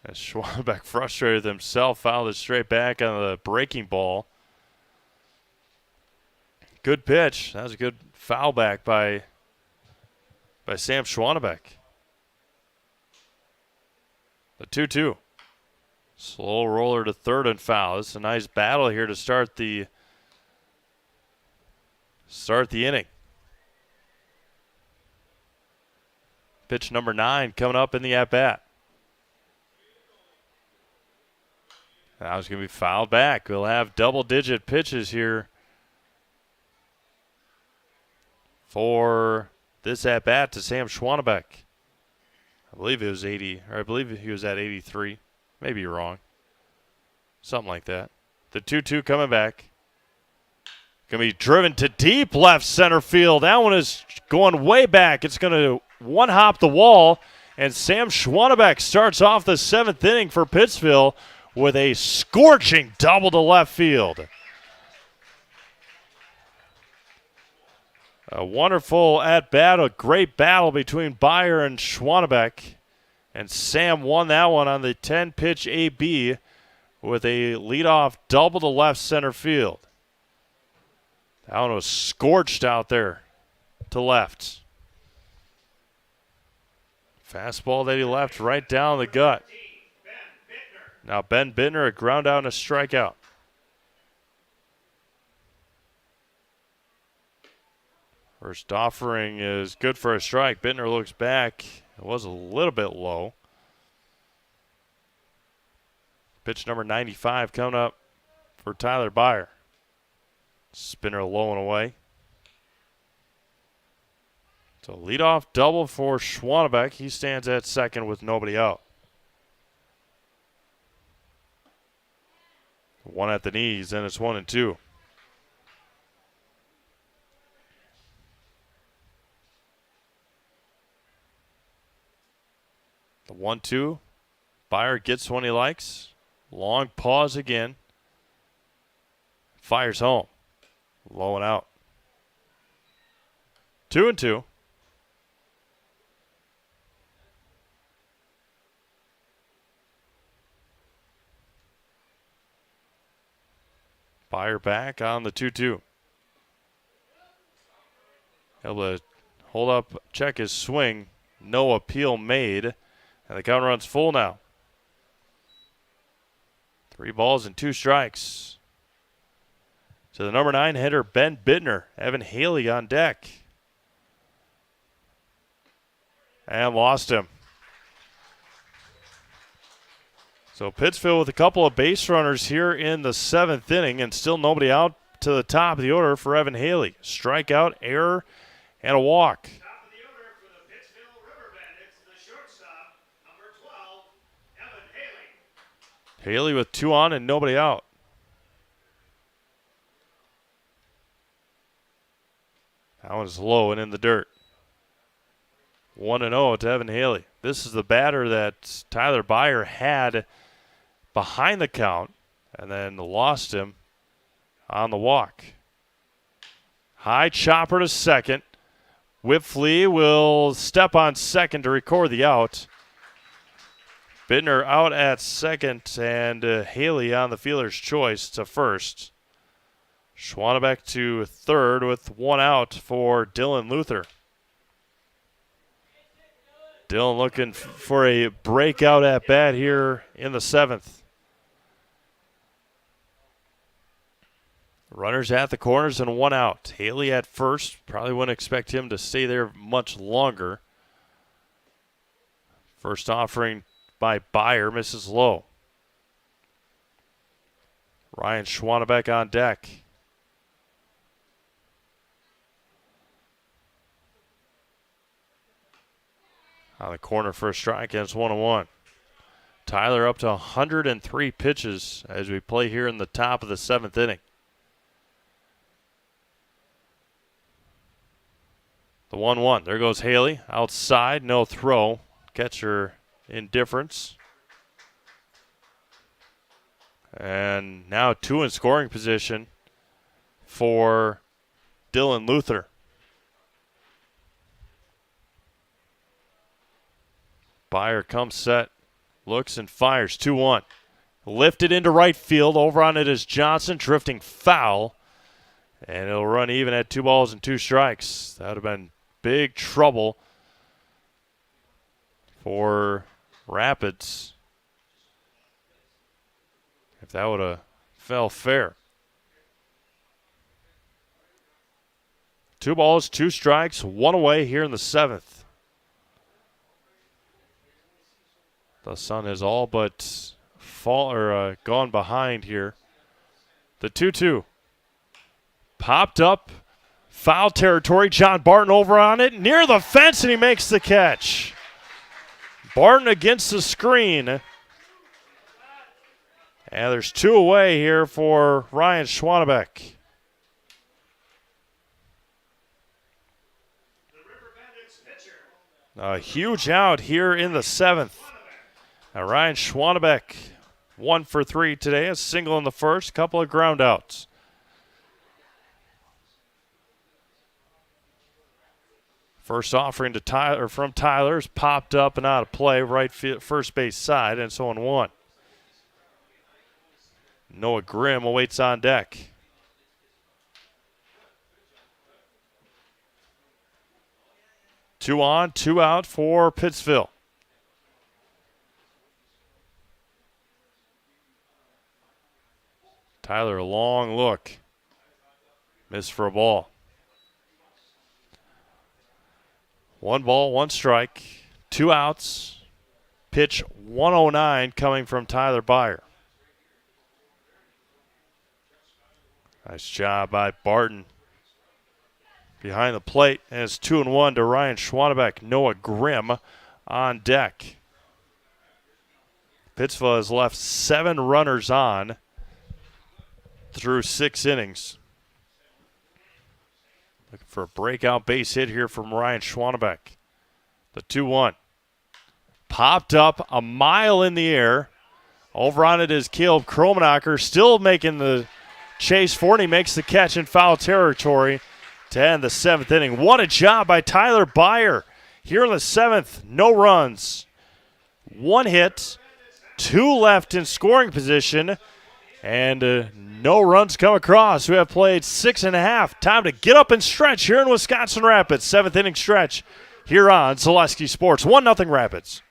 As Schwannbeck frustrated himself, fouled it straight back on the breaking ball. Good pitch. That was a good foul back by Sam Schwannbeck. The 2-2. Slow roller to third and foul. It's a nice battle here to start the inning. Pitch number 9 coming up in the at-bat. Now it's going to be fouled back. We'll have double-digit pitches here for this at-bat to Sam Schwannbeck. I believe it was 80, or I believe he was at 83. Maybe you're wrong. Something like that. The 2-2 coming back. Going to be driven to deep left center field. That one is going way back. It's going to one-hop the wall. And Sam Schwannbeck starts off the 7th inning for Pittsville with a scorching double to left field. A wonderful at-bat, a great battle between Byer and Schwannbeck. And Sam won that one on the 10-pitch AB with a leadoff double to left center field. That one was scorched out there to left. Fastball that he left right down the gut. Now Ben Bittner, a ground out and a strikeout. First offering is good for a strike. Bittner looks back. It was a little bit low. Pitch number 95 coming up for Tyler Byer. Spinner low and away. So leadoff double for Schwannbeck. He stands at second with nobody out. One at the knees, and it's 1-2. The 1-2. Byer gets one he likes. Long pause again. Fires home. Low and out. 2-2. Byer back on the 2-2. Able to hold up, check his swing. No appeal made. And the count run's full now. 3 balls and 2 strikes. So the number 9 hitter, Ben Bittner. Evan Haley on deck. And lost him. So Pittsville with a couple of base runners here in the 7th inning and still nobody out to the top of the order for Evan Haley. Strikeout, error, and a walk. Top of the order for the Pittsville River Bandits, the shortstop, number 12, Evan Haley. Haley with 2 on and nobody out. That one's low and in the dirt. 1-0 to Evan Haley. This is the batter that Tyler Byer had behind the count and then lost him on the walk. High chopper to second. Whipflea will step on second to record the out. Bittner out at second, and Haley on the fielder's choice to first. Schwannbeck to third with one out for Dylan Luther. Dylan looking for a breakout at bat here in the seventh. Runners at the corners and one out. Haley at first. Probably wouldn't expect him to stay there much longer. First offering by Byer misses low. Ryan Schwannbeck on deck. On the corner for a strike, and it's 1-1. Tyler up to 103 pitches as we play here in the top of the seventh inning. The 1-1. There goes Haley. Outside, no throw. Catcher indifference. And now two in scoring position for Dylan Luther. Byer comes set, looks and fires. 2-1. Lifted into right field. Over on it is Johnson, drifting foul. And it'll run even at 2 balls and 2 strikes. That would have been big trouble for Rapids if that would have fell fair. 2 balls, 2 strikes, 1 away here in the seventh. The sun has all but gone behind here. The 2-2. Popped up. Foul territory. John Barton over on it. Near the fence, and he makes the catch. Barton against the screen. And there's 2 away here for Ryan Schwannbeck. A huge out here in the seventh. Now Ryan Schwannbeck, 1 for 3 today. A single in the first, couple of ground outs. First offering to Tyler from Tyler's popped up and out of play, right first base side, and so on 1. Noah Grimm awaits on deck. Two on, 2 out for Pittsville. Tyler, a long look. Missed for a ball. 1 ball, 1 strike, 2 outs. Pitch 109 coming from Tyler Byer. Nice job by Barton behind the plate. And it's 2-1 to Ryan Schwannbeck. Noah Grimm on deck. Pittsville has left 7 runners on through 6 innings. Looking for a breakout base hit here from Ryan Schwannbeck. The 2-1. Popped up a mile in the air. Over on it is Caleb Kromnocker, still making the chase for it. He makes the catch in foul territory to end the 7th inning. What a job by Tyler Byer here in the 7th. No runs. 1 hit. 2 left in scoring position. And no runs come across. We have played 6.5. Time to get up and stretch here in Wisconsin Rapids. 7th inning stretch here on Zaleski Sports. 1-0 Rapids.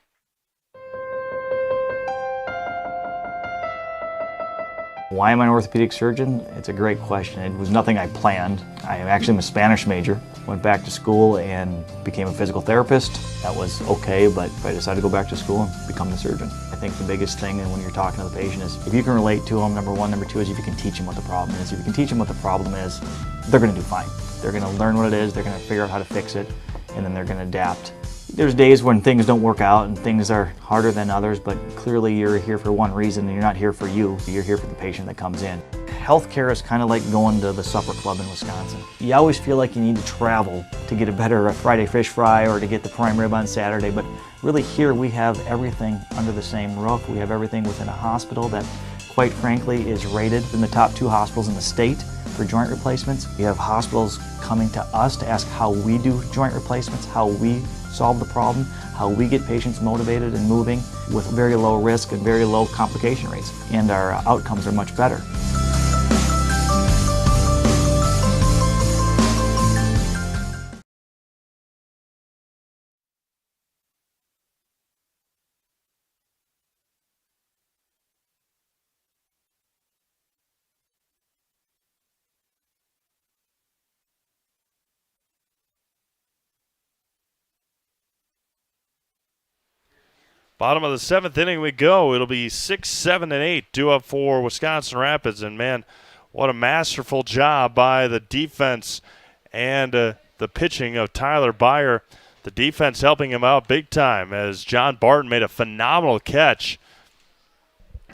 Why am I an orthopedic surgeon? It's a great question. It was nothing I planned. I actually am a Spanish major. Went back to school and became a physical therapist. That was okay, but I decided to go back to school and become the surgeon. I think the biggest thing when you're talking to the patient is if you can relate to them, number 1. Number 2 is if you can teach them what the problem is. If you can teach them what the problem is, they're going to do fine. They're going to learn what it is, they're going to figure out how to fix it, and then they're going to adapt. There's days when things don't work out and things are harder than others, but clearly you're here for one reason and you're not here for you. You're here for the patient that comes in. Healthcare is kind of like going to the supper club in Wisconsin. You always feel like you need to travel to get a better Friday fish fry or to get the prime rib on Saturday, but really here we have everything under the same roof. We have everything within a hospital that, quite frankly, is rated in the top 2 hospitals in the state for joint replacements. We have hospitals coming to us to ask how we do joint replacements, how we solve the problem, how we get patients motivated and moving with very low risk and very low complication rates, and our outcomes are much better. Bottom of the 7th inning we go. It'll be 6, 7, and 8 due up for Wisconsin Rapids. And, man, what a masterful job by the defense and the pitching of Tyler Byer. The defense helping him out big time as John Barton made a phenomenal catch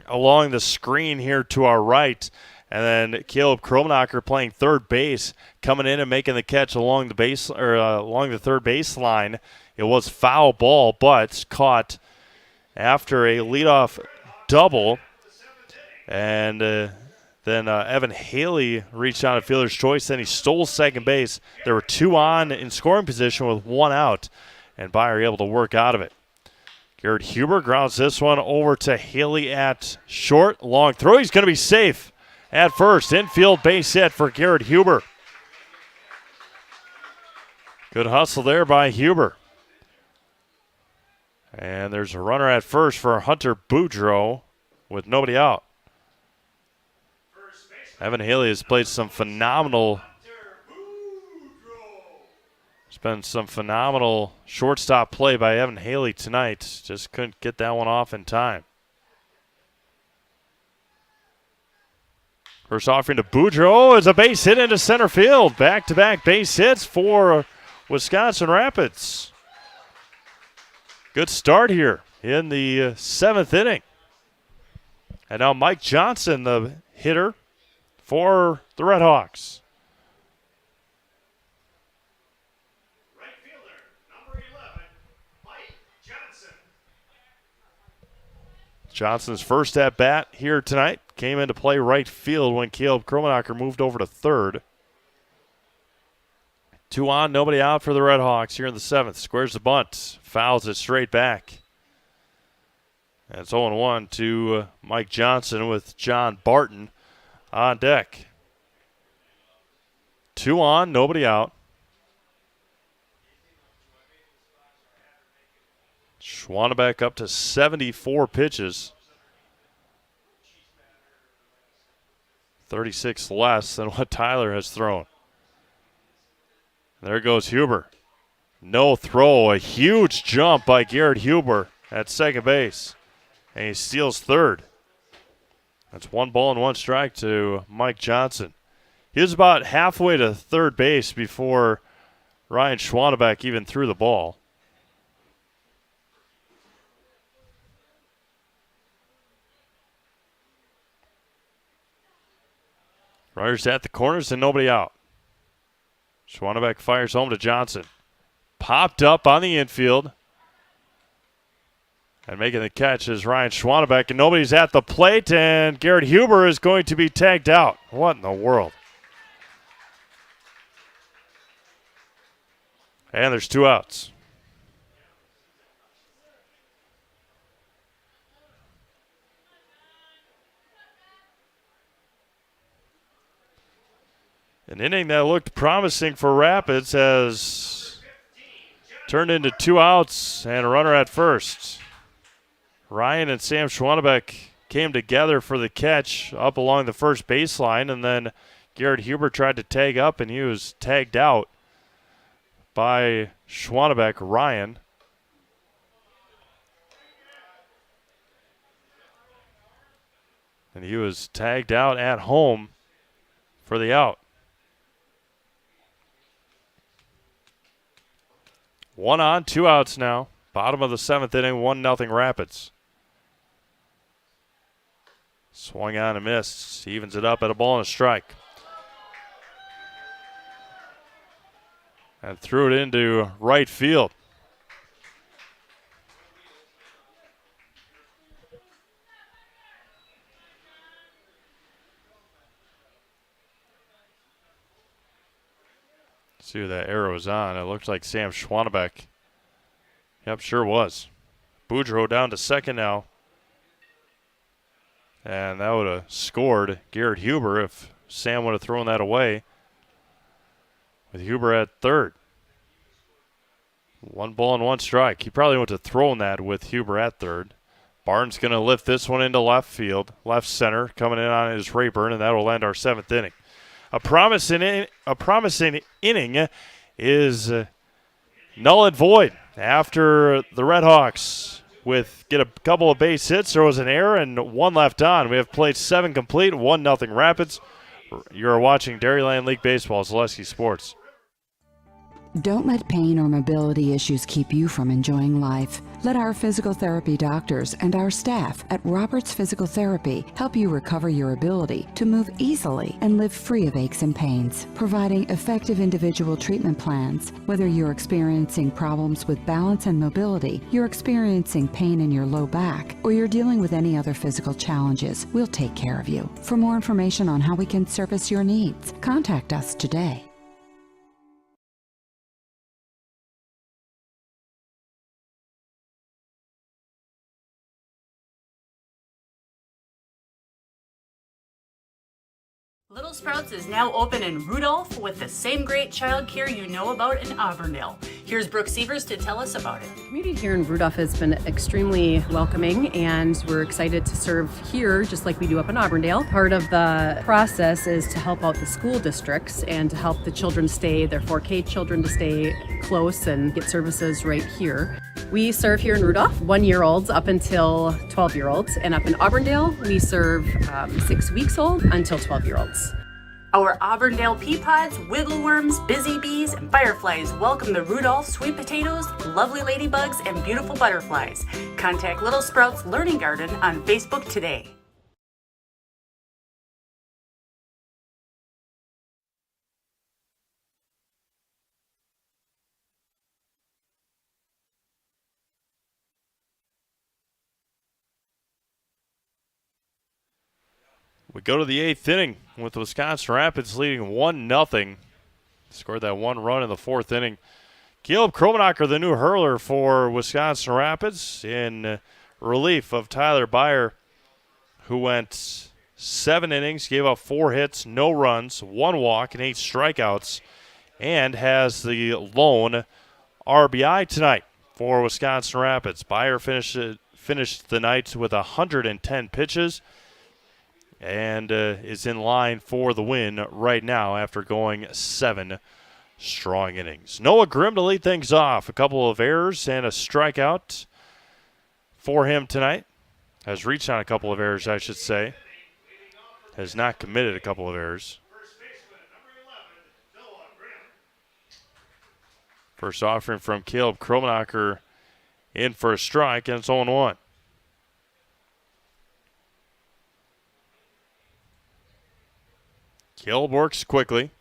along the screen here to our right. And then Caleb Kromnocker playing third base, coming in and making the catch along the base or along the third base line. It was foul ball, but caught after a leadoff double. And then Evan Haley reached out at fielder's choice. Then he stole second base. There were 2 on in scoring position with 1 out, and Byer able to work out of it. Garrett Huber grounds this one over to Haley at short. Long throw. He's going to be safe at first. Infield base hit for Garrett Huber. Good hustle there by Huber. And there's a runner at first for Hunter Boudreau with nobody out. Evan Haley has played some phenomenal. There's been some phenomenal shortstop play by Evan Haley tonight. Just couldn't get that one off in time. First offering to Boudreau is a base hit into center field. Back-to-back base hits for Wisconsin Rapids. Good start here in the 7th inning. And now Mike Johnson, the hitter for the Redhawks. Right fielder, number 11, Mike Johnson. Johnson's first at bat here tonight came into play right field when Caleb Kromnocker moved over to third. 2 on, nobody out for the Redhawks here in the 7th. Squares the bunt, fouls it straight back. And it's 0-1 to Mike Johnson with John Barton on deck. 2 on, nobody out. Schwannbeck up to 74 pitches. 36 less than what Tyler has thrown. There goes Huber. No throw. A huge jump by Garrett Huber at second base. And he steals third. That's 1 ball and 1 strike to Mike Johnson. He was about halfway to third base before Ryan Schwannbeck even threw the ball. Runners at the corners and nobody out. Schwannbeck fires home to Johnson. Popped up on the infield. And making the catch is Ryan Schwannbeck, and nobody's at the plate, and Garrett Huber is going to be tagged out. What in the world? And there's 2 outs. An inning that looked promising for Rapids has turned into 2 outs and a runner at first. Ryan and Sam Schwannbeck came together for the catch up along the first baseline, and then Garrett Huber tried to tag up, and he was tagged out by Schwannbeck, Ryan. And he was tagged out at home for the out. 1 on, 2 outs now. Bottom of the 7th inning, 1-0 Rapids. Swung on and missed. Evens it up at a ball and a strike. And threw it into right field. See who that arrow is on. It looked like Sam Schwannbeck. Yep, sure was. Boudreaux down to second now. And that would have scored Garrett Huber if Sam would have thrown that away. With Huber at third. 1 ball and 1 strike. He probably would have thrown that with Huber at third. Barnes going to lift this one into left field. Left center coming in on is Rayburn, and that will end our 7th inning. A promising inning is null and void after the Redhawks get a couple of base hits. There was an error and 1 left on. We have played 7 complete, 1-0 Rapids. You're watching Dairyland League Baseball, Zaleski Sports. Don't let pain or mobility issues keep you from enjoying life. Let our physical therapy doctors and our staff at Roberts Physical Therapy help you recover your ability to move easily and live free of aches and pains, providing effective individual treatment plans. Whether you're experiencing problems with balance and mobility, you're experiencing pain in your low back, or you're dealing with any other physical challenges, we'll take care of you. For more information on how we can service your needs, contact us today. Little Sprouts is now open in Rudolph with the same great child care you know about in Auburndale. Here's Brooke Sievers to tell us about it. The community here in Rudolph has been extremely welcoming, and we're excited to serve here just like we do up in Auburndale. Part of the process is to help out the school districts and to help the children their 4K children to stay close and get services right here. We serve here in Rudolph 1-year-olds up until 12-year-olds, and up in Auburndale we serve 6 weeks old until 12-year-olds. Our Auburndale pea pods, wiggle worms, busy bees, and fireflies welcome the Rudolph sweet potatoes, lovely ladybugs, and beautiful butterflies. Contact Little Sprouts Learning Garden on Facebook today. We go to the 8th inning with Wisconsin Rapids leading 1-0. Scored that 1 run in the 4th inning. Caleb Kromnocker, the new hurler for Wisconsin Rapids, in relief of Tyler Byer, who went 7 innings, gave up 4 hits, no runs, 1 walk, and 8 strikeouts, and has the lone RBI tonight for Wisconsin Rapids. Byer finished the night with 110 pitches. And is in line for the win right now after going 7 strong innings. Noah Grimm to lead things off. A couple of errors and a strikeout for him tonight. Has reached on a couple of errors, I should say. Has not committed a couple of errors. First offering from Caleb Kromnocker in for a strike, and it's 0-1. Caleb works quickly.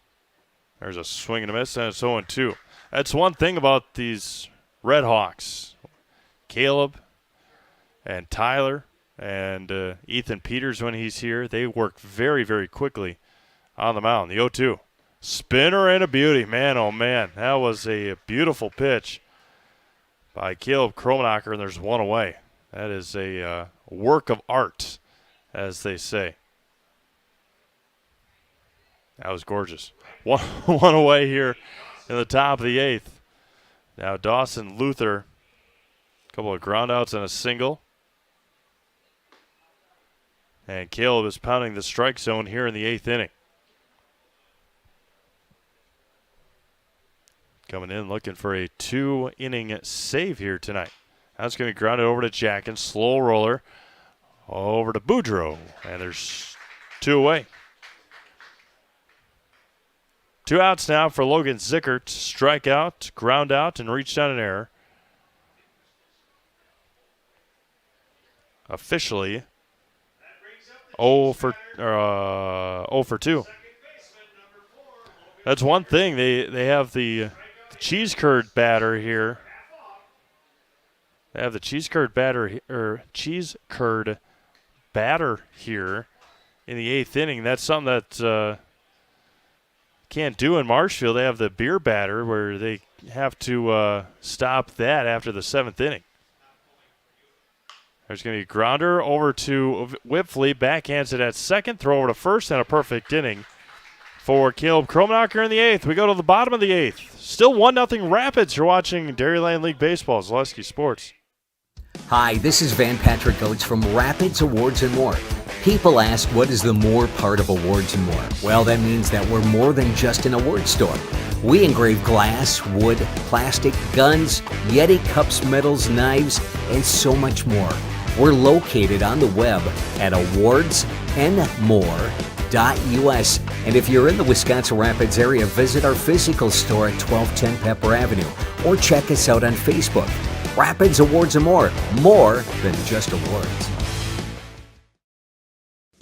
There's a swing and a miss, and it's 0-2. That's one thing about these Redhawks. Caleb and Tyler and Ethan Peters, when he's here, they work very, very quickly on the mound. The 0-2. Spinner and a beauty. Man, oh, man. That was a beautiful pitch by Caleb Kromnocker, and there's 1 away. That is a work of art, as they say. That was gorgeous. One away here in the top of the 8th. Now Dawson Luther, a couple of groundouts and a single. And Caleb is pounding the strike zone here in the 8th inning. Coming in looking for a 2-inning save here tonight. That's going to be grounded over to Jackson. Slow roller over to Boudreaux. And there's 2 away. 2 outs now for Logan Zickert. Strike out, ground out, and reached on an error. Officially, 0 for 2. That's one thing. They have the cheese curd batter here. They have the cheese curd batter here in the 8th inning. That's something that can't do in Marshfield. They have the beer batter where they have to stop that after the 7th inning. There's going to be a grounder over to Whipfley. Backhands it at second. Throw over to first, and a perfect inning for Caleb Kromnocker in the 8th. We go to the bottom of the 8th. Still 1-0 Rapids. You're watching Dairyland League Baseball. Zaleski Sports. Hi, this is Van Patrick Oates from Rapids Awards and More. People ask, what is the more part of Awards and More? Well, that means that we're more than just an award store. We engrave glass, wood, plastic, guns, Yeti cups, medals, knives, and so much more. We're located on the web at awardsandmore.us. And if you're in the Wisconsin Rapids area, visit our physical store at 1210 Pepper Avenue or check us out on Facebook. Rapids Awards and More than just awards.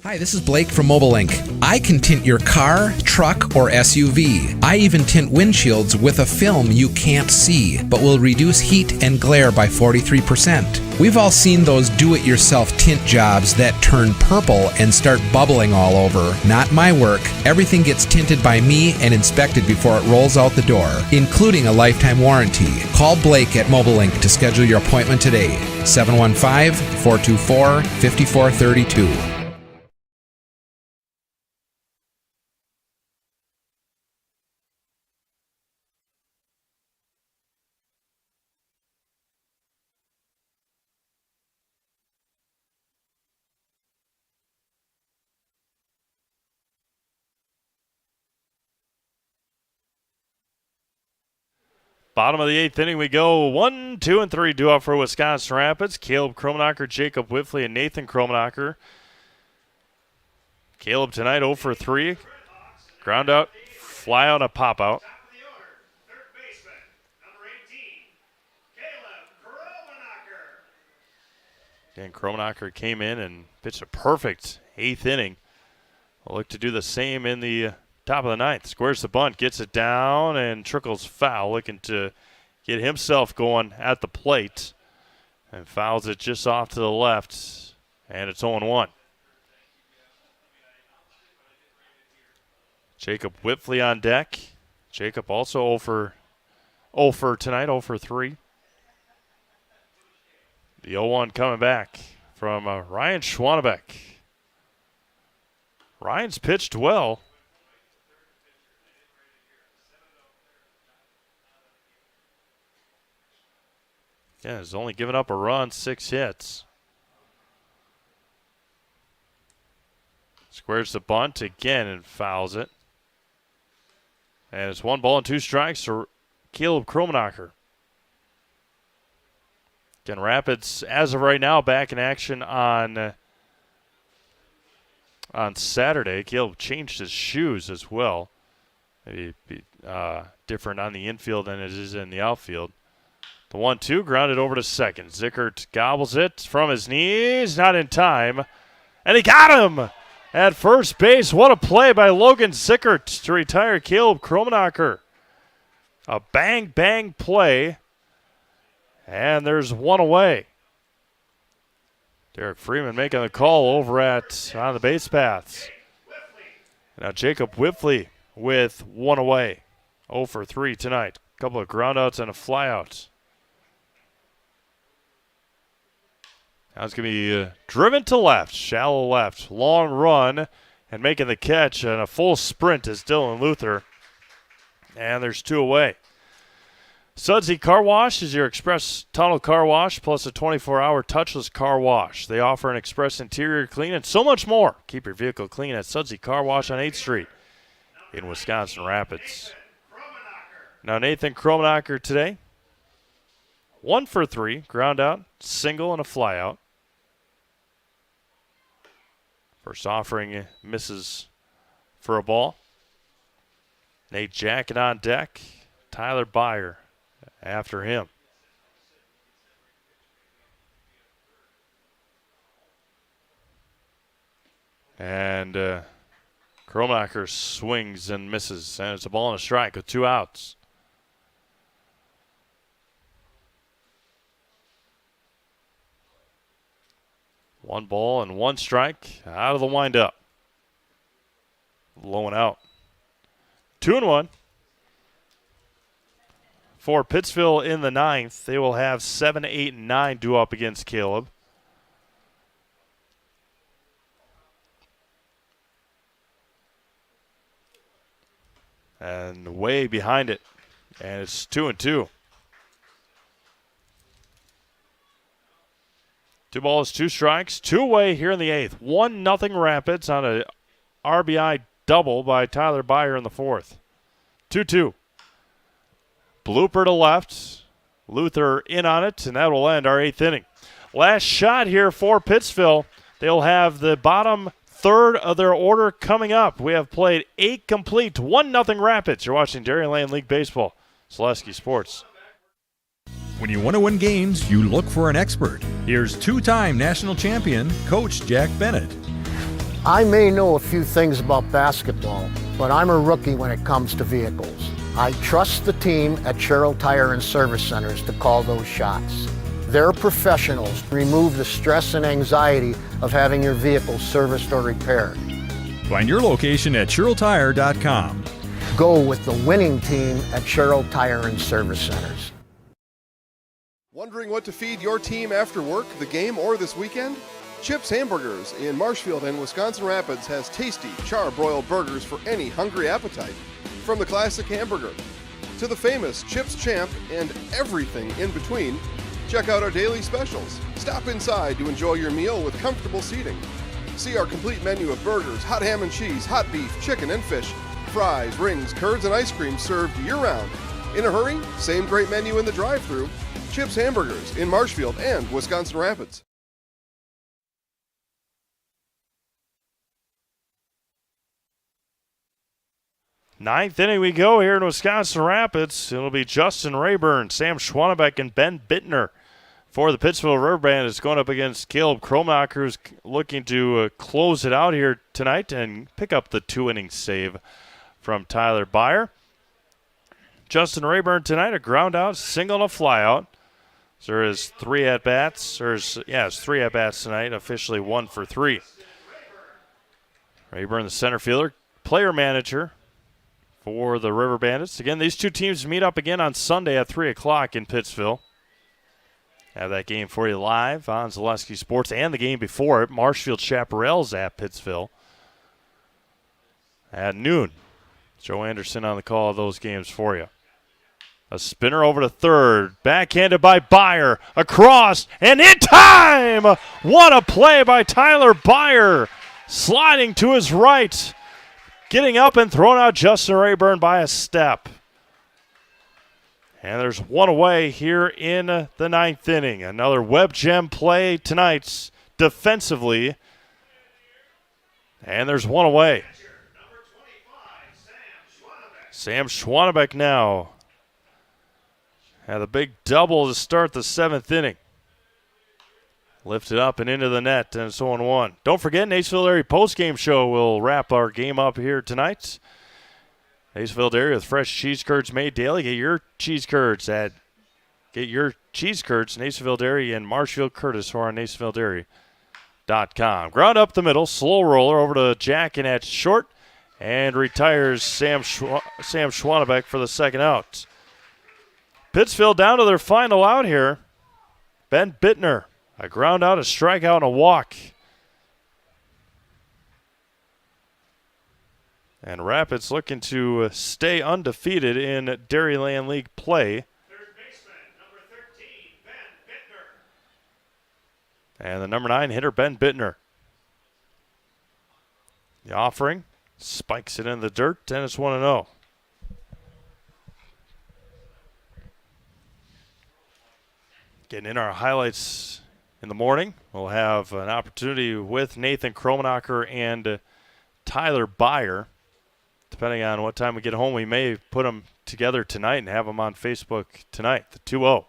Hi, this is Blake from Mobile Link. I can tint your car, truck, or SUV. I even tint windshields with a film you can't see, but will reduce heat and glare by 43%. We've all seen those do-it-yourself tint jobs that turn purple and start bubbling all over. Not my work. Everything gets tinted by me and inspected before it rolls out the door, including a lifetime warranty. Call Blake at Mobile Link to schedule your appointment today. 715-424-5432. Bottom of the 8th inning we go. 1, 2, and 3 due up for Wisconsin Rapids. Caleb Kromnocker, Jacob Whipfley, and Nathan Kromnocker. Caleb tonight 0 for 3. Ground out, fly out, a pop out. Again, Kromnocker came in and pitched a perfect 8th inning. We'll look to do the same in the top of the 9th. Squares the bunt, gets it down, and trickles foul, looking to get himself going at the plate. And fouls it just off to the left, and it's 0-1. Jacob Whipfley on deck. Jacob also 0 for tonight, 0 for 3. The 0-1 coming back from Ryan Schwannbeck. Ryan's pitched well. Yeah, he's only given up a run, 6 hits. Squares the bunt again and fouls it. And it's 1 ball and 2 strikes for Caleb Kromnocker. Again, Rapids, as of right now, back in action on Saturday. Caleb changed his shoes as well. Maybe be different on the infield than it is in the outfield. The 1-2 grounded over to second. Zickert gobbles it from his knees, not in time. And he got him at first base. What a play by Logan Zickert to retire Caleb Kromnocker. A bang play. And there's 1 away. Derek Freeman making the call over on the base paths. Now Jacob Whipfley with 1 away. 0 for 3 tonight. A couple of groundouts and a flyout. Now it's going to be driven to left, shallow left, long run, and making the catch and a full sprint is Dylan Luther. And there's 2 away. Sudsy Car Wash is your express tunnel car wash plus a 24-hour touchless car wash. They offer an express interior clean and so much more. Keep your vehicle clean at Sudsy Car Wash on 8th Street in Wisconsin Rapids. Now Nathan Kromnocker today, 1 for 3, ground out, single, and a flyout. First offering misses for a ball. Nate Jacket on deck. Tyler Byer after him. And Kromnocker swings and misses. And it's a ball and a strike with 2 outs. One ball and 1 strike out of the windup. Low and out. 2-1. For Pittsville in the 9th, they will have 7, 8, and 9 due up against Caleb. And way behind it. And it's 2-2. 2 balls, 2 strikes, 2 away here in the 8th. 1-0 Rapids on a RBI double by Tyler Byer in the 4th. 2-2. Blooper to left. Luther in on it, and that will end our 8th inning. Last shot here for Pittsville. They'll have the bottom third of their order coming up. We have played 8 complete, 1-0 Rapids. You're watching Dairyland League Baseball. Selesky Sports. When you want to win games, you look for an expert. Here's 2-time national champion, Coach Jack Bennett. I may know a few things about basketball, but I'm a rookie when it comes to vehicles. I trust the team at Sherrill Tire and Service Centers to call those shots. They're professionals. Remove the stress and anxiety of having your vehicle serviced or repaired. Find your location at SherrillTire.com. Go with the winning team at Sherrill Tire and Service Centers. Wondering what to feed your team after work, the game, or this weekend? Chips Hamburgers in Marshfield and Wisconsin Rapids has tasty char-broiled burgers for any hungry appetite. From the classic hamburger to the famous Chips Champ and everything in between, check out our daily specials. Stop inside to enjoy your meal with comfortable seating. See our complete menu of burgers, hot ham and cheese, hot beef, chicken and fish, fries, rings, curds, and ice cream served year-round. In a hurry? Same great menu in the drive-thru. Chips Hamburgers in Marshfield and Wisconsin Rapids. Ninth inning we go here in Wisconsin Rapids. It'll be Justin Rayburn, Sam Schwannbeck, and Ben Bittner for the Pittsville River Bandits going up against Caleb Kromnocker, who's looking to close it out here tonight and pick up the 2-inning save from Tyler Byer. Justin Rayburn tonight, a ground out, single and a fly out. So there is 3 at-bats. It's 3 at-bats tonight, officially 1 for 3. Rayburn, the center fielder, player manager for the River Bandits. Again, these 2 teams meet up again on Sunday at 3 o'clock in Pittsville. Have that game for you live on Selesky Sports and the game before it. Marshfield Chaparrals at Pittsville at noon. Joe Anderson on the call of those games for you. A spinner over to third, backhanded by Byer, across, and in time! What a play by Tyler Byer, sliding to his right, getting up and throwing out Justin Rayburn by a step. And there's 1 away here in the 9th inning. Another web gem play tonight defensively. And there's 1 away. Sam Schwannbeck now had a big double to start the 7th inning. Lifted up and into the net, and it's 0-1. Don't forget, Naysville Dairy postgame show will wrap our game up here tonight. Naysville Dairy with fresh cheese curds made daily. Get your cheese curds, Naysville Dairy and Marshfield Curtis, or on NaysvilleDairy.com. Ground up the middle, slow roller over to Jack and at short, and retires Sam Schwannbeck for the 2nd out. Pittsville down to their final out here. Ben Bittner, a ground out, a strikeout, and a walk. And Rapids looking to stay undefeated in Dairyland League play. Third baseman, number 13, Ben Bittner. And the number 9 hitter, Ben Bittner. The offering spikes it in the dirt, and it's 1-0. Getting in our highlights in the morning. We'll have an opportunity with Nathan Kromnocker and Tyler Byer. Depending on what time we get home, we may put them together tonight and have them on Facebook tonight. The 2-0. Going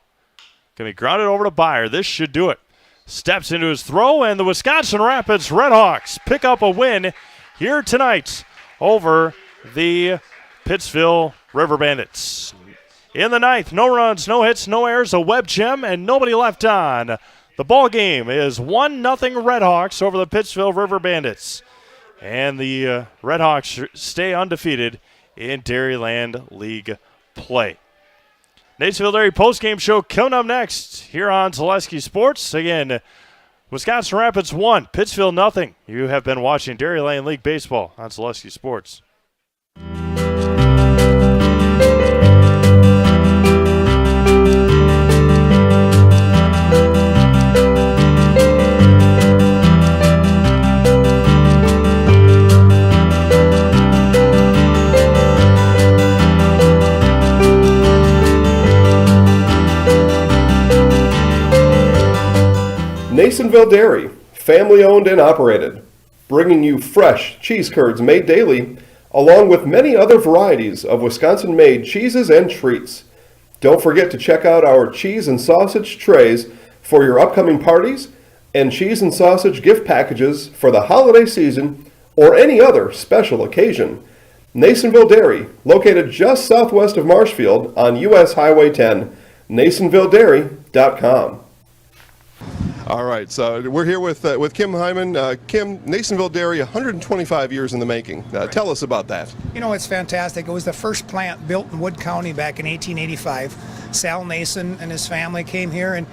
to be grounded over to Byer. This should do it. steps into his throw, and the Wisconsin Rapids Redhawks pick up a win here tonight over the Pittsville River Bandits. In the ninth, no runs, no hits, no errors, a web gem, and nobody left on. The ball game is 1-0 Redhawks over the Pittsville River Bandits. And the Redhawks stay undefeated in Dairyland League play. Nationville Dairy postgame show coming up next here on Zaleski Sports. Again, Wisconsin Rapids 1, Pittsville 0. You have been watching Dairyland League baseball on Zaleski Sports. Nasonville Dairy, family owned and operated, bringing you fresh cheese curds made daily, along with many other varieties of Wisconsin-made cheeses and treats. Don't forget to check out our cheese and sausage trays for your upcoming parties and cheese and sausage gift packages for the holiday season or any other special occasion. Nasonville Dairy, located just southwest of Marshfield on U.S. Highway 10, NasonvilleDairy.com. All right, so we're here with Kim Hyman. Kim, Nasonville Dairy, 125 years in the making. Tell us about that. You know, it's fantastic. It was the first plant built in Wood County back in 1885. Sal Nason and his family came here, and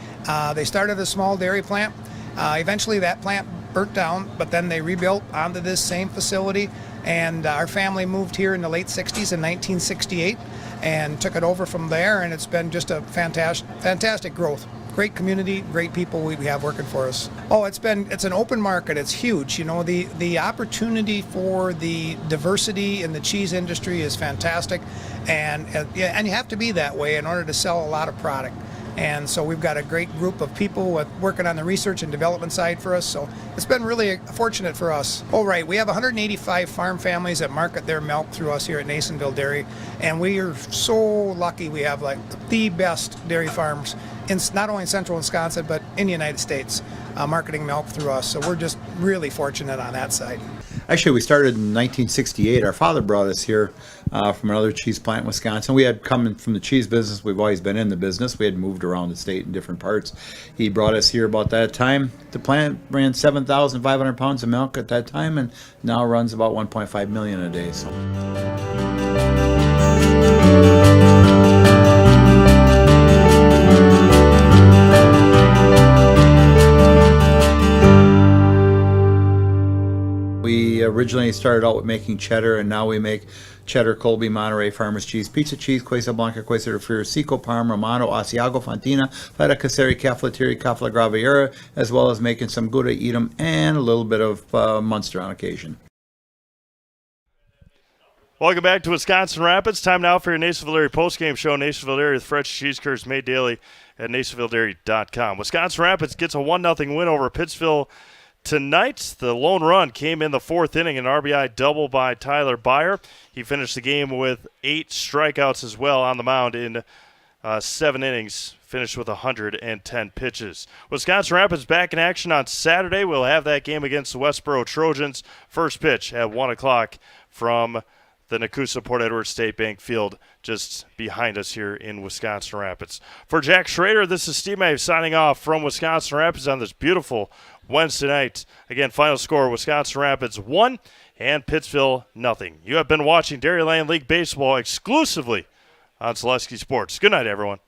they started a small dairy plant. Eventually that plant burnt down, but then they rebuilt onto this same facility, and our family moved here in the late 60s in 1968 and took it over from there, and it's been just a fantastic growth. Great community, great people we have working for us. Oh, it's an open market. It's huge. You know, the opportunity for the diversity in the cheese industry is fantastic, and you have to be that way in order to sell a lot of product. And so we've got a great group of people working on the research and development side for us. So it's been really fortunate for us. Oh, right. We have 185 farm families that market their milk through us here at Nasonville Dairy. And we are so lucky we have like the best dairy farms in not only in central Wisconsin, but in the United States, marketing milk through us. So we're just really fortunate on that side. Actually, we started in 1968. Our father brought us here from another cheese plant in Wisconsin. We had come from the cheese business. We've always been in the business. We had moved around the state in different parts. He brought us here about that time. The plant ran 7,500 pounds of milk at that time, and now runs about 1.5 million a day. So. We originally started out with making cheddar, and now we make cheddar, Colby, Monterey, Farmers Cheese, Pizza Cheese, Quesa Blanca, Quesa de Friar, Seco, Parm, Romano, Asiago, Fontina, Feta Caseri, Caflateri, Cafla Graviera, as well as making some Gouda, Edam, and a little bit of Munster on occasion. Welcome back to Wisconsin Rapids. Time now for your Nasonville Dairy postgame show. Nasonville Dairy with fresh cheese curds made daily at NasonvilleDairy.com. Wisconsin Rapids gets a 1-0 win over Pittsville tonight. The lone run came in the fourth inning, an RBI double by Tyler Byer. He finished the game with 8 strikeouts as well on the mound in 7 innings, finished with 110 pitches. Wisconsin Rapids back in action on Saturday. We'll have that game against the Westboro Trojans. First pitch at 1 o'clock from the Nakusa Port Edward State Bank Field just behind us here in Wisconsin Rapids. For Jack Schrader, this is Steve May signing off from Wisconsin Rapids on this beautiful Wednesday night. Again, final score, Wisconsin Rapids 1 and Pittsville 0. You have been watching Dairyland League Baseball exclusively on Zaleski Sports. Good night, everyone.